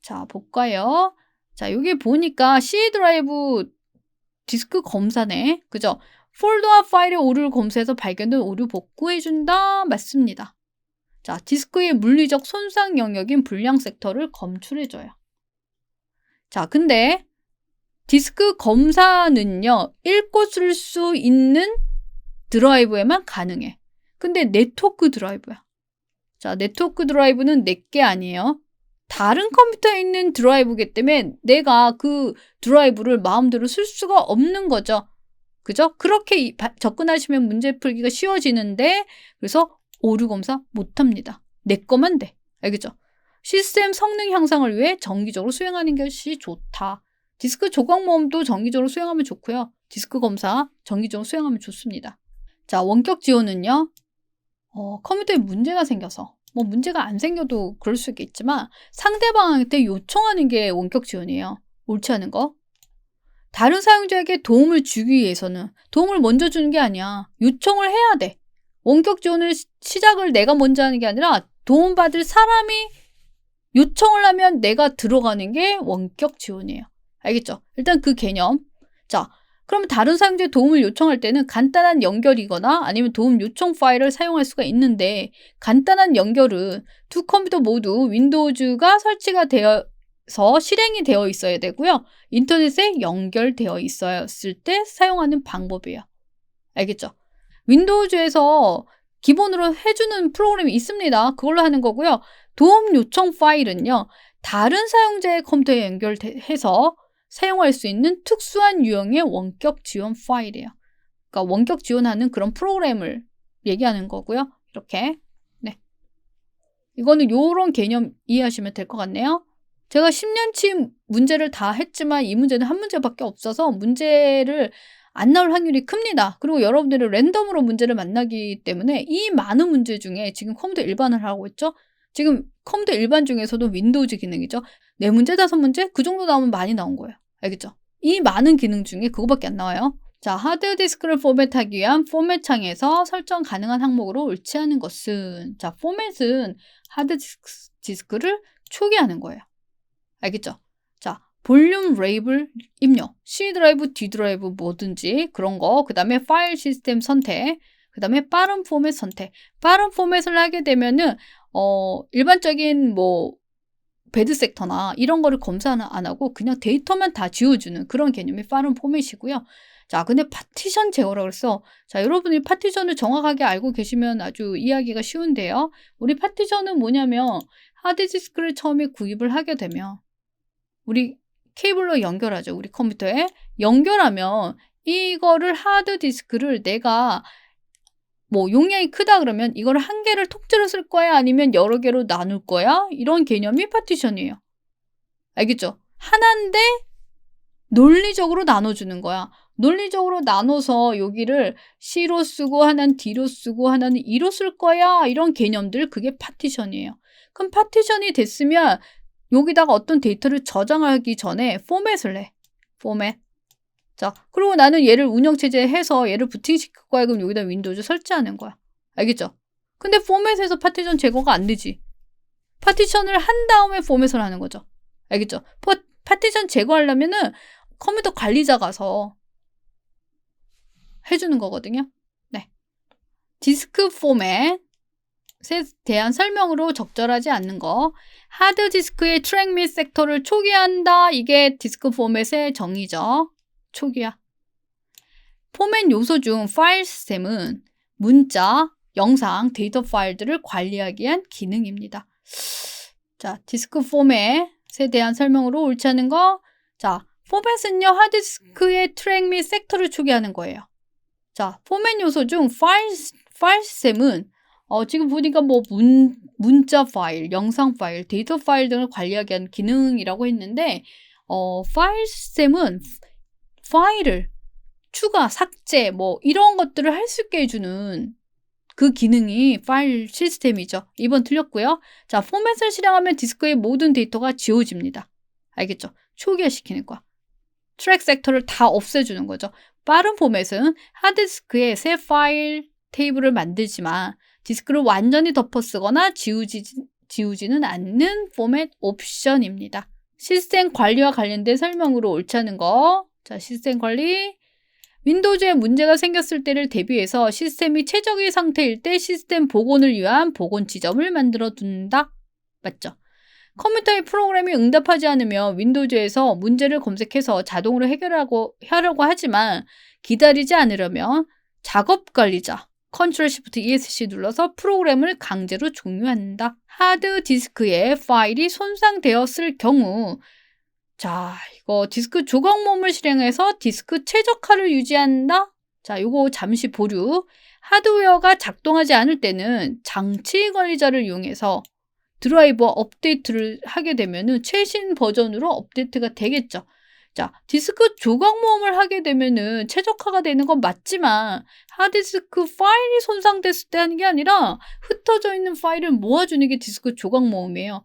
자, 볼까요? 자, 여기 보니까 C 드라이브 디스크 검사네. 그죠? 폴더와 파일의 오류를 검사해서 발견된 오류 복구해준다. 맞습니다. 자, 디스크의 물리적 손상 영역인 불량 섹터를 검출해줘요. 자, 근데 디스크 검사는요, 읽고 쓸 수 있는 드라이브에만 가능해. 근데 네트워크 드라이브야. 자, 네트워크 드라이브는 내게 아니에요. 다른 컴퓨터에 있는 드라이브이기 때문에 내가 그 드라이브를 마음대로 쓸 수가 없는 거죠. 그죠? 그렇게 접근하시면 문제 풀기가 쉬워지는데 그래서 오류 검사 못합니다. 내 거만 돼. 알겠죠? 시스템 성능 향상을 위해 정기적으로 수행하는 것이 좋다. 디스크 조각 모음도 정기적으로 수행하면 좋고요. 디스크 검사 정기적으로 수행하면 좋습니다. 자, 원격 지원은요. 컴퓨터에 문제가 생겨서 뭐 문제가 안 생겨도 그럴 수 있겠지만 상대방한테 요청하는 게 원격 지원이에요. 옳지 않은 거. 다른 사용자에게 도움을 주기 위해서는 도움을 먼저 주는 게 아니야. 요청을 해야 돼. 원격 지원을 시작을 내가 먼저 하는 게 아니라 도움받을 사람이 요청을 하면 내가 들어가는 게 원격 지원이에요. 알겠죠? 일단 그 개념. 자, 그러면 다른 사용자의 도움을 요청할 때는 간단한 연결이거나 아니면 도움 요청 파일을 사용할 수가 있는데 간단한 연결은 두 컴퓨터 모두 윈도우즈가 설치가 되어서 실행이 되어 있어야 되고요. 인터넷에 연결되어 있었을 때 사용하는 방법이에요. 알겠죠? 윈도우즈에서 기본으로 해주는 프로그램이 있습니다. 그걸로 하는 거고요. 도움 요청 파일은요. 다른 사용자의 컴퓨터에 연결해서 사용할 수 있는 특수한 유형의 원격 지원 파일이에요. 그러니까 원격 지원하는 그런 프로그램을 얘기하는 거고요. 이렇게. 네. 이거는 요런 개념 이해하시면 될 것 같네요. 제가 10년치 문제를 다 했지만 이 문제는 한 문제밖에 없어서 문제를 안 나올 확률이 큽니다. 그리고 여러분들은 랜덤으로 문제를 만나기 때문에 이 많은 문제 중에 지금 컴퓨터 일반을 하고 있죠. 지금 컴퓨터 일반 중에서도 윈도우즈 기능이죠. 4문제, 5문제? 그 정도 나오면 많이 나온 거예요. 알겠죠? 이 많은 기능 중에 그거밖에 안 나와요. 자, 하드디스크를 포맷하기 위한 포맷 창에서 설정 가능한 항목으로 옳지 않은 것은 자, 포맷은 하드디스크를 초기화하는 거예요. 알겠죠? 자, 볼륨 레이블 입력, C 드라이브, D 드라이브 뭐든지 그런 거, 그 다음에 파일 시스템 선택, 그 다음에 빠른 포맷 선택. 빠른 포맷을 하게 되면은 일반적인 뭐 배드 섹터나 이런 거를 검사 안 하고 그냥 데이터만 다 지워주는 그런 개념이 빠른 포맷이고요. 자, 근데 파티션 제어라고 그랬어. 자, 여러분이 파티션을 정확하게 알고 계시면 아주 이해하기가 쉬운데요. 우리 파티션은 뭐냐면 하드디스크를 처음에 구입을 하게 되면 우리 케이블로 연결하죠. 우리 컴퓨터에. 연결하면 이거를 하드디스크를 내가 뭐 용량이 크다 그러면 이걸 한 개를 통째로 쓸 거야? 아니면 여러 개로 나눌 거야? 이런 개념이 파티션이에요. 알겠죠? 하나인데 논리적으로 나눠주는 거야. 논리적으로 나눠서 여기를 C로 쓰고 하나는 D로 쓰고 하나는 E로 쓸 거야. 이런 개념들 그게 파티션이에요. 그럼 파티션이 됐으면 여기다가 어떤 데이터를 저장하기 전에 포맷을 해. 포맷. 자, 그리고 나는 얘를 운영체제에 해서 얘를 부팅시킬 거야. 그럼 여기다 윈도우즈 설치하는 거야. 알겠죠? 근데 포맷에서 파티션 제거가 안 되지. 파티션을 한 다음에 포맷을 하는 거죠. 알겠죠? 파티션 제거하려면은 컴퓨터 관리자 가서 해주는 거거든요. 네. 디스크 포맷에 대한 설명으로 적절하지 않는 거. 하드디스크의 트랙 및 섹터를 초기화한다. 이게 디스크 포맷의 정의죠. 초기화. 포맷 요소 중 파일 시스템은 문자, 영상, 데이터 파일들을 관리하기 위한 기능입니다. 자, 디스크 포맷에 대한 설명으로 옳지 않은 거. 자, 포맷은요, 하드디스크의 트랙 및 섹터를 초기화하는 거예요. 자, 포맷 요소 중 파일 시스템은 지금 보니까 뭐 문자 파일, 영상 파일, 데이터 파일 등을 관리하기 위한 기능이라고 했는데 파일 시스템은 파일을 추가, 삭제 뭐 이런 것들을 할 수 있게 해주는 그 기능이 파일 시스템이죠. 2번 틀렸고요. 자, 포맷을 실행하면 디스크의 모든 데이터가 지워집니다. 알겠죠? 초기화시키는 거야. 트랙 섹터를 다 없애주는 거죠. 빠른 포맷은 하드디스크에 새 파일 테이블을 만들지만 디스크를 완전히 덮어 쓰거나 지우지는 않는 포맷 옵션입니다. 시스템 관리와 관련된 설명으로 옳지 않은 거. 자, 시스템 관리. 윈도우즈에 문제가 생겼을 때를 대비해서 시스템이 최적의 상태일 때 시스템 복원을 위한 복원 지점을 만들어 둔다. 맞죠? 컴퓨터의 프로그램이 응답하지 않으면 윈도우즈에서 문제를 검색해서 자동으로 하려고 하지만 기다리지 않으려면 작업 관리자 Ctrl Shift ESC 눌러서 프로그램을 강제로 종료한다. 하드디스크에 파일이 손상되었을 경우 자, 이거 디스크 조각모음을 실행해서 디스크 최적화를 유지한다. 자, 이거 잠시 보류. 하드웨어가 작동하지 않을 때는 장치 관리자를 이용해서 드라이버 업데이트를 하게 되면은 최신 버전으로 업데이트가 되겠죠. 자, 디스크 조각 모음을 하게 되면은 최적화가 되는 건 맞지만 하드디스크 파일이 손상됐을 때 하는 게 아니라 흩어져 있는 파일을 모아주는 게 디스크 조각 모음이에요.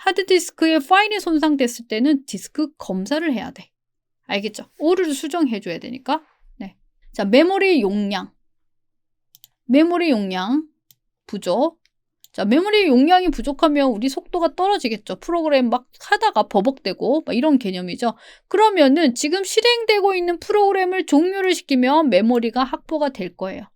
하드디스크의 파일이 손상됐을 때는 디스크 검사를 해야 돼. 알겠죠? 오류를 수정해줘야 되니까. 네. 자, 메모리 용량. 메모리 용량 부족. 자, 메모리 용량이 부족하면 우리 속도가 떨어지겠죠. 프로그램 막 하다가 버벅대고 막 이런 개념이죠. 그러면은 지금 실행되고 있는 프로그램을 종료를 시키면 메모리가 확보가 될 거예요.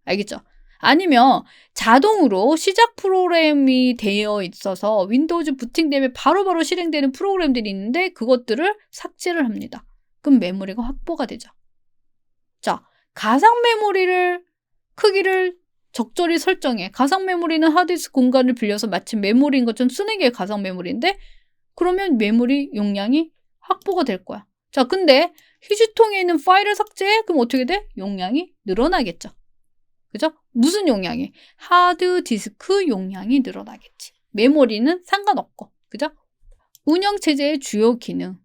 알겠죠? 아니면 자동으로 시작 프로그램이 되어 있어서 윈도우즈 부팅되면 바로바로 실행되는 프로그램들이 있는데 그것들을 삭제를 합니다. 그럼 메모리가 확보가 되죠. 자, 가상 메모리를 크기를 적절히 설정해. 가상 메모리는 하드디스크 공간을 빌려서 마치 메모리인 것처럼 쓰는 게 가상 메모리인데 그러면 메모리 용량이 확보가 될 거야. 자, 근데 휴지통에 있는 파일을 삭제해? 그럼 어떻게 돼? 용량이 늘어나겠죠. 그죠? 무슨 용량이? 하드디스크 용량이 늘어나겠지. 메모리는 상관없고. 그죠? 운영체제의 주요 기능.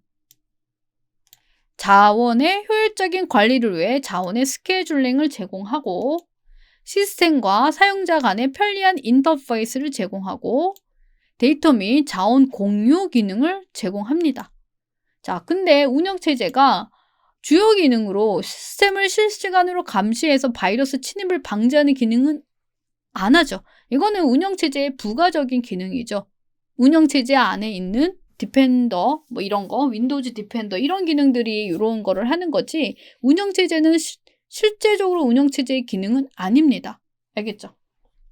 자원의 효율적인 관리를 위해 자원의 스케줄링을 제공하고 시스템과 사용자 간의 편리한 인터페이스를 제공하고 데이터 및 자원 공유 기능을 제공합니다. 자, 근데 운영체제가 주요 기능으로 시스템을 실시간으로 감시해서 바이러스 침입을 방지하는 기능은 안 하죠. 이거는 운영체제의 부가적인 기능이죠. 운영체제 안에 있는 디펜더 뭐 이런 거, 윈도우즈 디펜더 이런 기능들이 이런 거를 하는 거지 운영체제는 실제적으로 운영체제의 기능은 아닙니다. 알겠죠?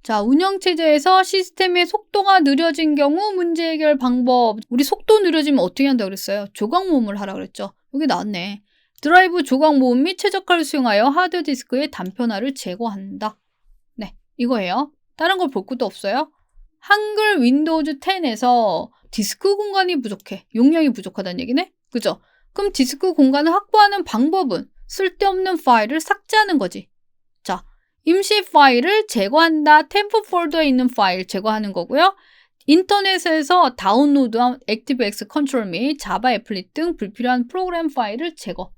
자, 운영체제에서 시스템의 속도가 느려진 경우 문제 해결 방법. 우리 속도 느려지면 어떻게 한다고 그랬어요? 조각 모음을 하라 그랬죠. 여기 나왔네. 드라이브 조각 모음 및 최적화를 수용하여 하드디스크의 단편화를 제거한다. 네, 이거예요. 다른 걸 볼 것도 없어요. 한글 윈도우즈 10에서 디스크 공간이 부족해. 용량이 부족하다는 얘기네? 그죠? 그럼 디스크 공간을 확보하는 방법은 쓸데없는 파일을 삭제하는 거지. 자, 임시 파일을 제거한다. 템프 폴더에 있는 파일 제거하는 거고요. 인터넷에서 다운로드한 액티브엑스 컨트롤 및 자바 애플릿 등 불필요한 프로그램 파일을 제거.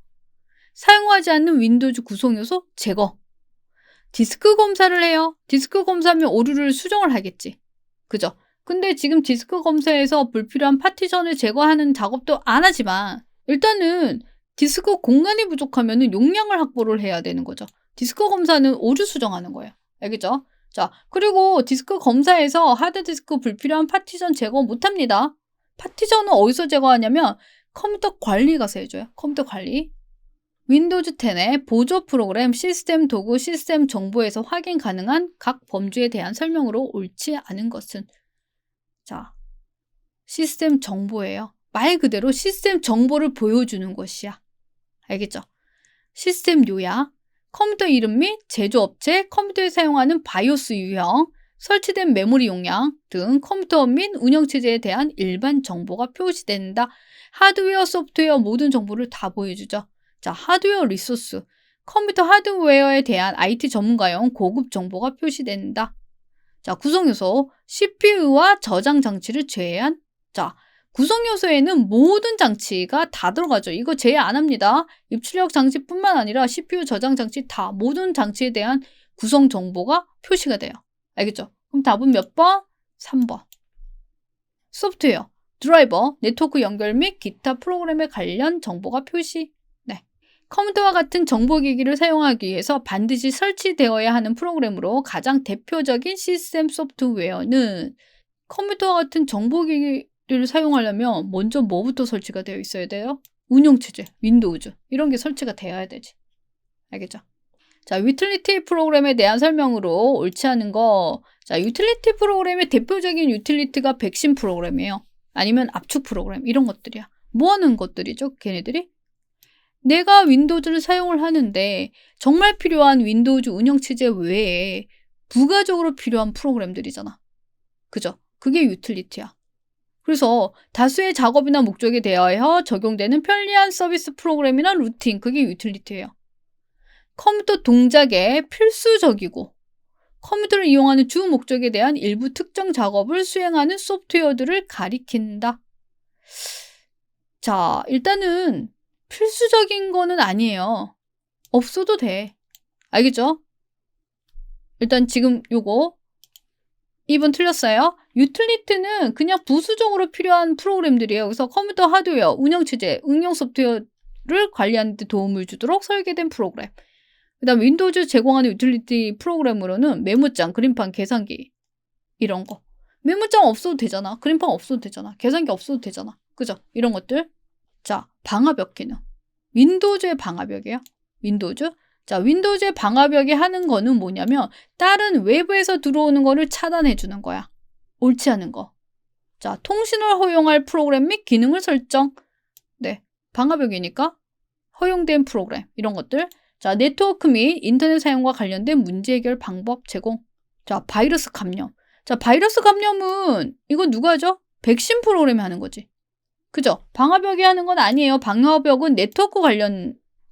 사용하지 않는 윈도우즈 구성 요소 제거. 디스크 검사를 해요. 디스크 검사하면 오류를 수정을 하겠지. 그죠? 근데 지금 디스크 검사에서 불필요한 파티션을 제거하는 작업도 안 하지만 일단은 디스크 공간이 부족하면 용량을 확보를 해야 되는 거죠. 디스크 검사는 오류 수정하는 거예요. 알겠죠? 자, 그리고 디스크 검사에서 하드디스크 불필요한 파티션 제거 못합니다. 파티션은 어디서 제거하냐면 컴퓨터 관리 가서 해줘요. 컴퓨터 관리. 윈도우즈 10의 보조 프로그램, 시스템 도구, 시스템 정보에서 확인 가능한 각 범주에 대한 설명으로 옳지 않은 것은 자, 시스템 정보예요. 말 그대로 시스템 정보를 보여주는 것이야. 알겠죠? 시스템 요약, 컴퓨터 이름 및 제조업체, 컴퓨터에 사용하는 바이오스 유형, 설치된 메모리 용량 등 컴퓨터 및 운영체제에 대한 일반 정보가 표시된다. 하드웨어, 소프트웨어 모든 정보를 다 보여주죠. 자, 하드웨어 리소스, 컴퓨터 하드웨어에 대한 IT 전문가용 고급 정보가 표시된다. 자, 구성요소, CPU와 저장 장치를 제외한 자, 구성요소에는 모든 장치가 다 들어가죠. 이거 제외 안 합니다. 입출력 장치뿐만 아니라 CPU 저장 장치 다 모든 장치에 대한 구성 정보가 표시가 돼요. 알겠죠? 그럼 답은 몇 번? 3번. 소프트웨어, 드라이버, 네트워크 연결 및 기타 프로그램에 관련 정보가 표시. 네. 컴퓨터와 같은 정보기기를 사용하기 위해서 반드시 설치되어야 하는 프로그램으로 가장 대표적인 시스템 소프트웨어는 컴퓨터와 같은 정보기기를 사용하려면 먼저 뭐부터 설치가 되어 있어야 돼요? 운영체제, 윈도우즈 이런 게 설치가 되어야 되지. 알겠죠? 자, 유틸리티 프로그램에 대한 설명으로 옳지 않은 거. 자, 유틸리티 프로그램의 대표적인 유틸리티가 백신 프로그램이에요. 아니면 압축 프로그램 이런 것들이야. 뭐 하는 것들이죠? 걔네들이? 내가 윈도우즈를 사용을 하는데 정말 필요한 윈도우즈 운영체제 외에 부가적으로 필요한 프로그램들이잖아. 그죠? 그게 유틸리티야. 그래서 다수의 작업이나 목적에 대하여 적용되는 편리한 서비스 프로그램이나 루틴, 그게 유틸리티예요. 컴퓨터 동작에 필수적이고 컴퓨터를 이용하는 주 목적에 대한 일부 특정 작업을 수행하는 소프트웨어들을 가리킨다. 자, 일단은 필수적인 거는 아니에요. 없어도 돼. 알겠죠? 일단 지금 요거 2번 틀렸어요. 유틸리티는 그냥 부수적으로 필요한 프로그램들이에요. 그래서 컴퓨터 하드웨어, 운영체제, 응용 소프트웨어를 관리하는 데 도움을 주도록 설계된 프로그램. 그 다음 윈도우즈 제공하는 유틸리티 프로그램으로는 메모장, 그림판, 계산기 이런 거. 메모장 없어도 되잖아. 그림판 없어도 되잖아. 계산기 없어도 되잖아. 그죠? 이런 것들. 자, 방화벽 기능. 윈도우즈의 방화벽이에요. 윈도우즈. 자, 윈도우즈의 방화벽이 하는 거는 뭐냐면 다른 외부에서 들어오는 거를 차단해 주는 거야. 옳지 않은 거. 자, 통신을 허용할 프로그램 및 기능을 설정. 네, 방화벽이니까 허용된 프로그램 이런 것들. 자, 네트워크 및 인터넷 사용과 관련된 문제 해결 방법 제공. 자, 바이러스 감염. 자, 바이러스 감염은 이거 누가 하죠? 백신 프로그램이 하는 거지. 그죠? 방화벽이 하는 건 아니에요. 방화벽은 네트워크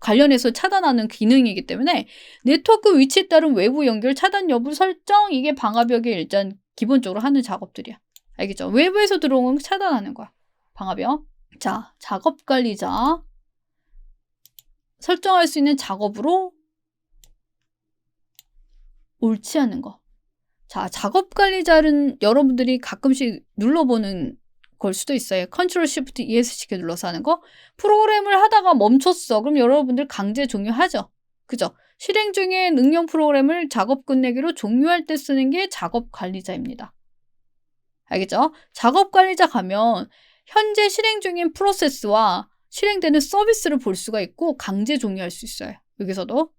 관련해서 차단하는 기능이기 때문에 네트워크 위치에 따른 외부 연결 차단 여부 설정, 이게 방화벽이 일단 기본적으로 하는 작업들이야. 알겠죠? 외부에서 들어오는 건 차단하는 거야. 방화벽. 자, 작업 관리자. 설정할 수 있는 작업으로 옳지 않은 거. 자, 작업 관리자는 여러분들이 가끔씩 눌러보는 걸 수도 있어요. 컨트롤 시프트 ESC 눌러서 하는 거. 프로그램을 하다가 멈췄어. 그럼 여러분들 강제 종료하죠. 그죠? 실행 중에 응용 프로그램을 작업 끝내기로 종료할 때 쓰는 게 작업 관리자입니다. 알겠죠? 작업 관리자 가면 현재 실행 중인 프로세스와 실행되는 서비스를 볼 수가 있고 강제 종료할 수 있어요. 여기서도.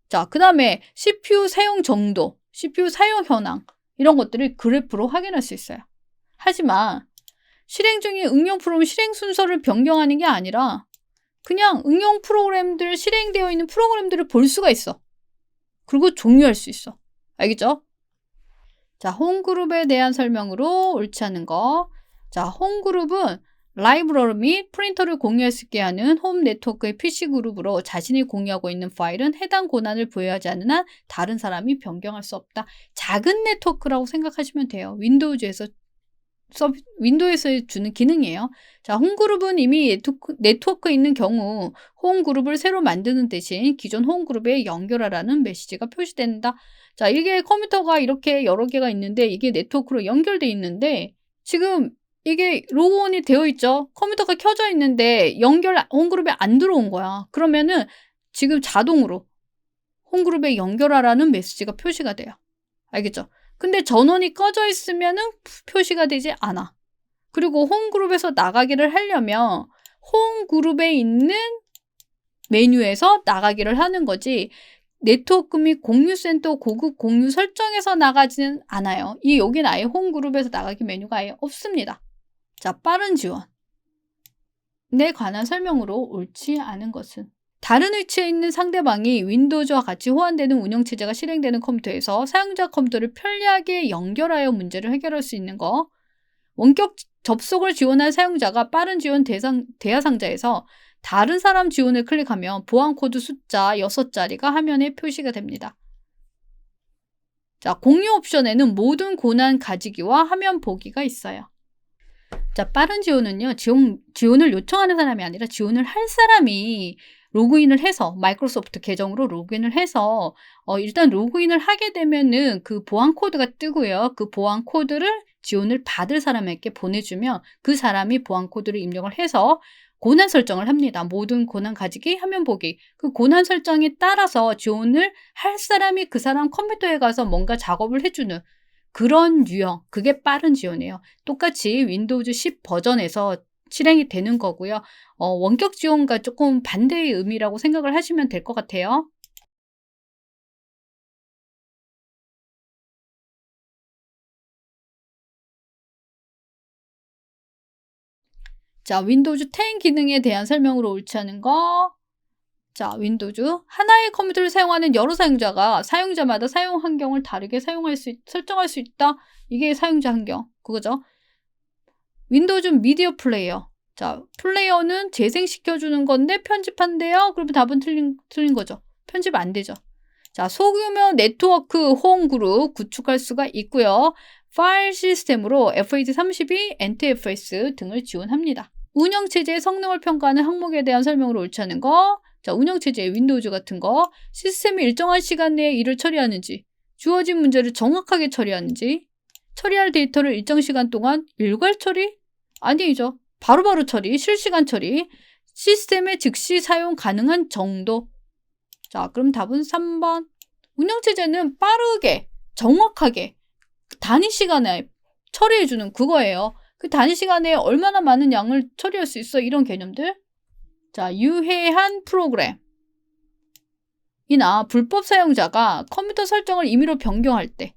자, 그 다음에 CPU 사용 정도, CPU 사용 현황 이런 것들을 그래프로 확인할 수 있어요. 하지만 실행 중인 응용 프로그램 실행 순서를 변경하는 게 아니라 그냥 응용 프로그램들, 실행되어 있는 프로그램들을 볼 수가 있어. 그리고 종료할 수 있어. 알겠죠? 자, 홈그룹에 대한 설명으로 옳지 않은 거. 자, 홈그룹은 라이브러리 및 프린터를 공유할 수 있게 하는 홈 네트워크의 PC 그룹으로 자신이 공유하고 있는 파일은 해당 권한을 보유하지 않는 한 다른 사람이 변경할 수 없다. 작은 네트워크라고 생각하시면 돼요. 윈도우에서 주는 기능이에요. 자, 홈그룹은 이미 네트워크에 있는 경우 홈그룹을 새로 만드는 대신 기존 홈그룹에 연결하라는 메시지가 표시된다. 자, 이게 컴퓨터가 이렇게 여러 개가 있는데 이게 네트워크로 연결돼 있는데 지금 이게 로그온이 되어 있죠. 컴퓨터가 켜져 있는데 홈그룹에 안 들어온 거야. 그러면은 지금 자동으로 홈그룹에 연결하라는 메시지가 표시가 돼요. 알겠죠? 근데 전원이 꺼져 있으면은 표시가 되지 않아. 그리고 홈그룹에서 나가기를 하려면 홈그룹에 있는 메뉴에서 나가기를 하는 거지 네트워크 및 공유센터 고급 공유 설정에서 나가지는 않아요. 여기는 아예 홈그룹에서 나가기 메뉴가 아예 없습니다. 자, 빠른 지원에 관한 설명으로 옳지 않은 것은 다른 위치에 있는 상대방이 윈도우즈와 같이 호환되는 운영체제가 실행되는 컴퓨터에서 사용자 컴퓨터를 편리하게 연결하여 문제를 해결할 수 있는 거. 원격 접속을 지원한 사용자가 빠른 지원 대화 상자에서 다른 사람 지원을 클릭하면 보안 코드 숫자 6자리가 화면에 표시가 됩니다. 자, 공유 옵션에는 모든 권한 가지기와 화면 보기가 있어요. 자, 빠른 지원은요, 지원을 요청하는 사람이 아니라 지원을 할 사람이 로그인을 해서 마이크로소프트 계정으로 로그인을 해서 일단 로그인을 하게 되면은 그 보안 코드가 뜨고요. 그 보안 코드를 지원을 받을 사람에게 보내주면 그 사람이 보안 코드를 입력을 해서 권한 설정을 합니다. 모든 권한 가지기, 화면 보기. 그 권한 설정에 따라서 지원을 할 사람이 그 사람 컴퓨터에 가서 뭔가 작업을 해주는 그런 유형, 그게 빠른 지원이에요. 똑같이 윈도우즈 10 버전에서 실행이 되는 거고요. 원격 지원과 조금 반대의 의미라고 생각을 하시면 될 것 같아요. 자, 윈도우즈 10 기능에 대한 설명으로 옳지 않은 거. 자, 윈도우즈 하나의 컴퓨터를 사용하는 여러 사용자가 사용자마다 사용 환경을 다르게 설정할 수 있다. 이게 사용자 환경, 그거죠. 윈도우즈 미디어 플레이어. 자, 플레이어는 재생시켜주는 건데 편집한대요. 그러면 답은 틀린 거죠. 편집 안 되죠. 자, 소규모 네트워크 홈그룹 구축할 수가 있고요. 파일 시스템으로 FAT32, NTFS 등을 지원합니다. 운영체제의 성능을 평가하는 항목에 대한 설명으로 옳지 않은 거. 자, 운영체제, 윈도우즈 같은 거. 시스템이 일정한 시간 내에 일을 처리하는지, 주어진 문제를 정확하게 처리하는지, 처리할 데이터를 일정 시간 동안 일괄 처리? 아니죠. 바로바로 처리, 실시간 처리, 시스템의 즉시 사용 가능한 정도. 자, 그럼 답은 3번. 운영체제는 빠르게, 정확하게, 단위 시간에 처리해주는 그거예요. 그 단위 시간에 얼마나 많은 양을 처리할 수 있어? 이런 개념들. 자, 유해한 프로그램. 이나 불법 사용자가 컴퓨터 설정을 임의로 변경할 때.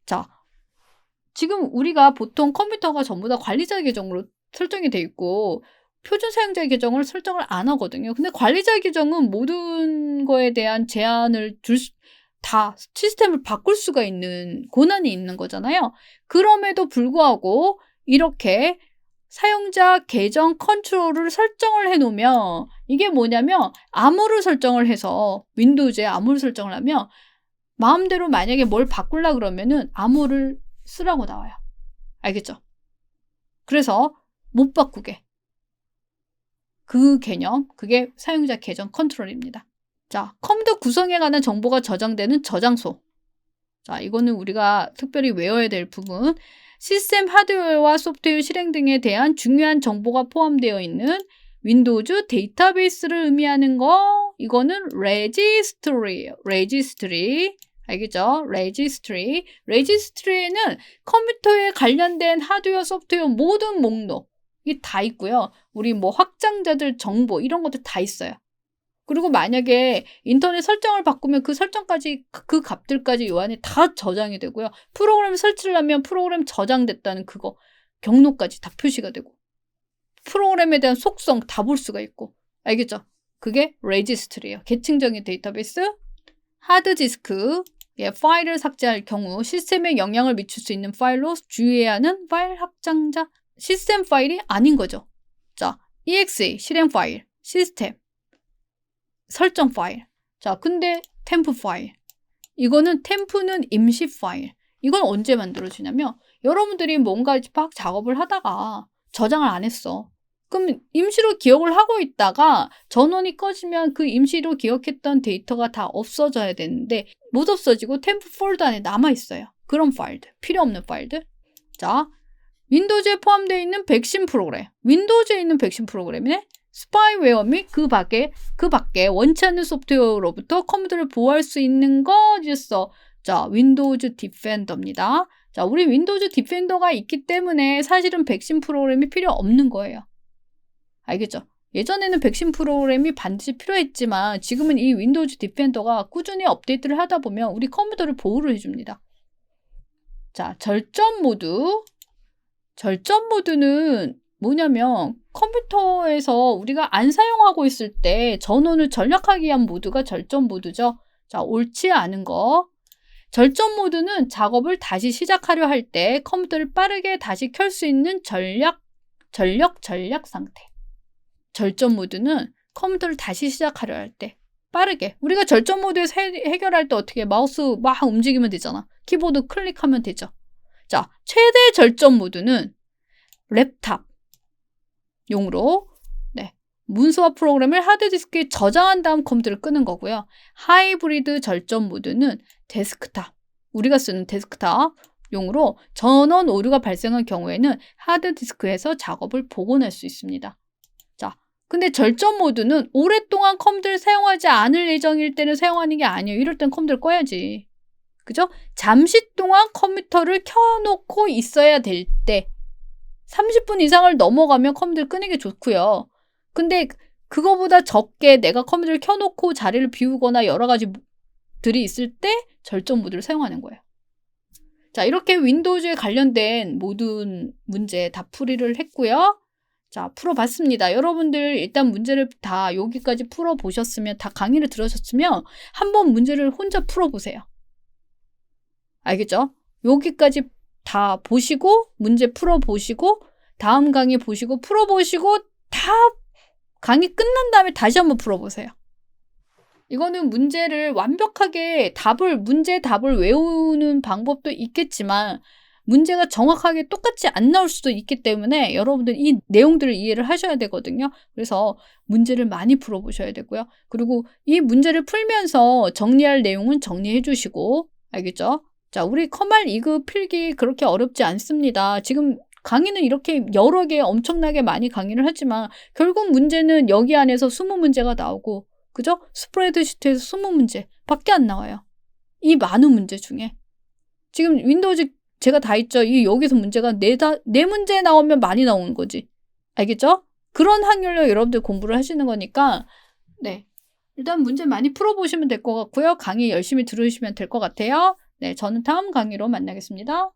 자, 지금 우리가 보통 컴퓨터가 전부 다 관리자 계정으로 설정이 돼 있고 표준 사용자 계정을 설정을 안 하거든요. 근데 관리자 계정은 모든 거에 대한 제한을 다 시스템을 바꿀 수가 있는 권한이 있는 거잖아요. 그럼에도 불구하고 이렇게 사용자 계정 컨트롤을 설정을 해놓으면 이게 뭐냐면 암호를 설정을 해서 윈도우즈에 암호를 설정을 하면 마음대로 만약에 뭘 바꾸려고 그러면은 암호를 쓰라고 나와요. 알겠죠? 그래서 못 바꾸게. 그 개념, 그게 사용자 계정 컨트롤입니다. 자, 컴퓨터 구성에 관한 정보가 저장되는 저장소. 자, 이거는 우리가 특별히 외워야 될 부분. 시스템 하드웨어와 소프트웨어 실행 등에 대한 중요한 정보가 포함되어 있는 윈도우즈 데이터베이스를 의미하는 거. 이거는 레지스트리예요. 레지스트리. 알겠죠? registry. registry에는 컴퓨터에 관련된 하드웨어, 소프트웨어 모든 목록이 다 있고요. 우리 뭐 확장자들 정보 이런 것도 다 있어요. 그리고 만약에 인터넷 설정을 바꾸면 그 설정까지 그 값들까지 요 안에 다 저장이 되고요. 프로그램 설치를 하면 프로그램 저장됐다는 그거 경로까지 다 표시가 되고 프로그램에 대한 속성 다 볼 수가 있고 알겠죠? 그게 registry예요. 계층적인 데이터베이스. 하드디스크. 파일을 삭제할 경우 시스템에 영향을 미칠 수 있는 파일로 주의해야 하는 파일 확장자. 시스템 파일이 아닌 거죠. 자, exe 실행 파일, 시스템 설정 파일. 자, 근데 템프 파일. 이거는 템프는 임시 파일. 이건 언제 만들어지냐면 여러분들이 뭔가 막 작업을 하다가 저장을 안 했어. 그럼 임시로 기억을 하고 있다가 전원이 꺼지면 그 임시로 기억했던 데이터가 다 없어져야 되는데 못 없어지고 템프 폴더 안에 남아있어요. 그런 파일들, 필요 없는 파일들. 자, 윈도우즈에 포함되어 있는 백신 프로그램. 윈도우즈에 있는 백신 프로그램이네. 스파이웨어 및 그 밖에 원치 않는 소프트웨어로부터 컴퓨터를 보호할 수 있는 것이었어. 자, 윈도우즈 디펜더입니다. 자, 우리 윈도우즈 디펜더가 있기 때문에 사실은 백신 프로그램이 필요 없는 거예요. 알겠죠? 예전에는 백신 프로그램이 반드시 필요했지만 지금은 이 윈도우즈 디펜더가 꾸준히 업데이트를 하다 보면 우리 컴퓨터를 보호를 해줍니다. 자, 절전 모드. 절전 모드는 뭐냐면 컴퓨터에서 우리가 안 사용하고 있을 때 전원을 절약하기 위한 모드가 절전 모드죠. 자, 옳지 않은 거. 절전 모드는 작업을 다시 시작하려 할 때 컴퓨터를 빠르게 다시 켤 수 있는 전력 상태. 절전 모드는 컴퓨터를 다시 시작하려 할 때 빠르게. 우리가 절전 모드에서 해결할 때 어떻게 마우스 막 움직이면 되잖아. 키보드 클릭하면 되죠. 자, 최대 절전 모드는 랩탑 용으로 문서와 프로그램을 하드디스크에 저장한 다음 컴퓨터를 끄는 거고요. 하이브리드 절전 모드는 데스크탑, 우리가 쓰는 데스크탑 용으로 전원 오류가 발생한 경우에는 하드디스크에서 작업을 복원할 수 있습니다. 자, 근데 절전 모드는 오랫동안 컴퓨터를 사용하지 않을 예정일 때는 사용하는 게 아니에요. 이럴 땐 컴퓨터를 꺼야지. 그죠? 잠시 동안 컴퓨터를 켜놓고 있어야 될 때 30분 이상을 넘어가면 컴퓨터를 끄는 게 좋고요. 근데 그거보다 적게 내가 컴퓨터를 켜놓고 자리를 비우거나 여러 가지들이 있을 때 절전 모드를 사용하는 거예요. 자, 이렇게 윈도우즈에 관련된 모든 문제 다 풀이를 했고요. 자, 풀어봤습니다. 여러분들 일단 문제를 다 여기까지 풀어보셨으면, 다 강의를 들으셨으면 한번 문제를 혼자 풀어보세요. 알겠죠? 여기까지 다 보시고 문제 풀어보시고 다음 강의 보시고 풀어보시고 다 강의 끝난 다음에 다시 한번 풀어보세요. 이거는 문제를 완벽하게 문제 답을 외우는 방법도 있겠지만 문제가 정확하게 똑같이 안 나올 수도 있기 때문에 여러분들 이 내용들을 이해를 하셔야 되거든요. 그래서 문제를 많이 풀어보셔야 되고요. 그리고 이 문제를 풀면서 정리할 내용은 정리해 주시고, 알겠죠? 자, 우리 커말 2급 필기 그렇게 어렵지 않습니다. 지금 강의는 이렇게 여러 개 엄청나게 많이 강의를 하지만 결국 문제는 여기 안에서 20문제가 나오고, 그죠? 스프레드시트에서 20문제 밖에 안 나와요. 이 많은 문제 중에. 지금 윈도우즈 제가 다 있죠. 여기서 문제가 네 문제 나오면 많이 나오는 거지. 알겠죠? 그런 확률로 여러분들 공부를 하시는 거니까, 일단 문제 많이 풀어보시면 될 것 같고요. 강의 열심히 들으시면 될 것 같아요. 저는 다음 강의로 만나겠습니다.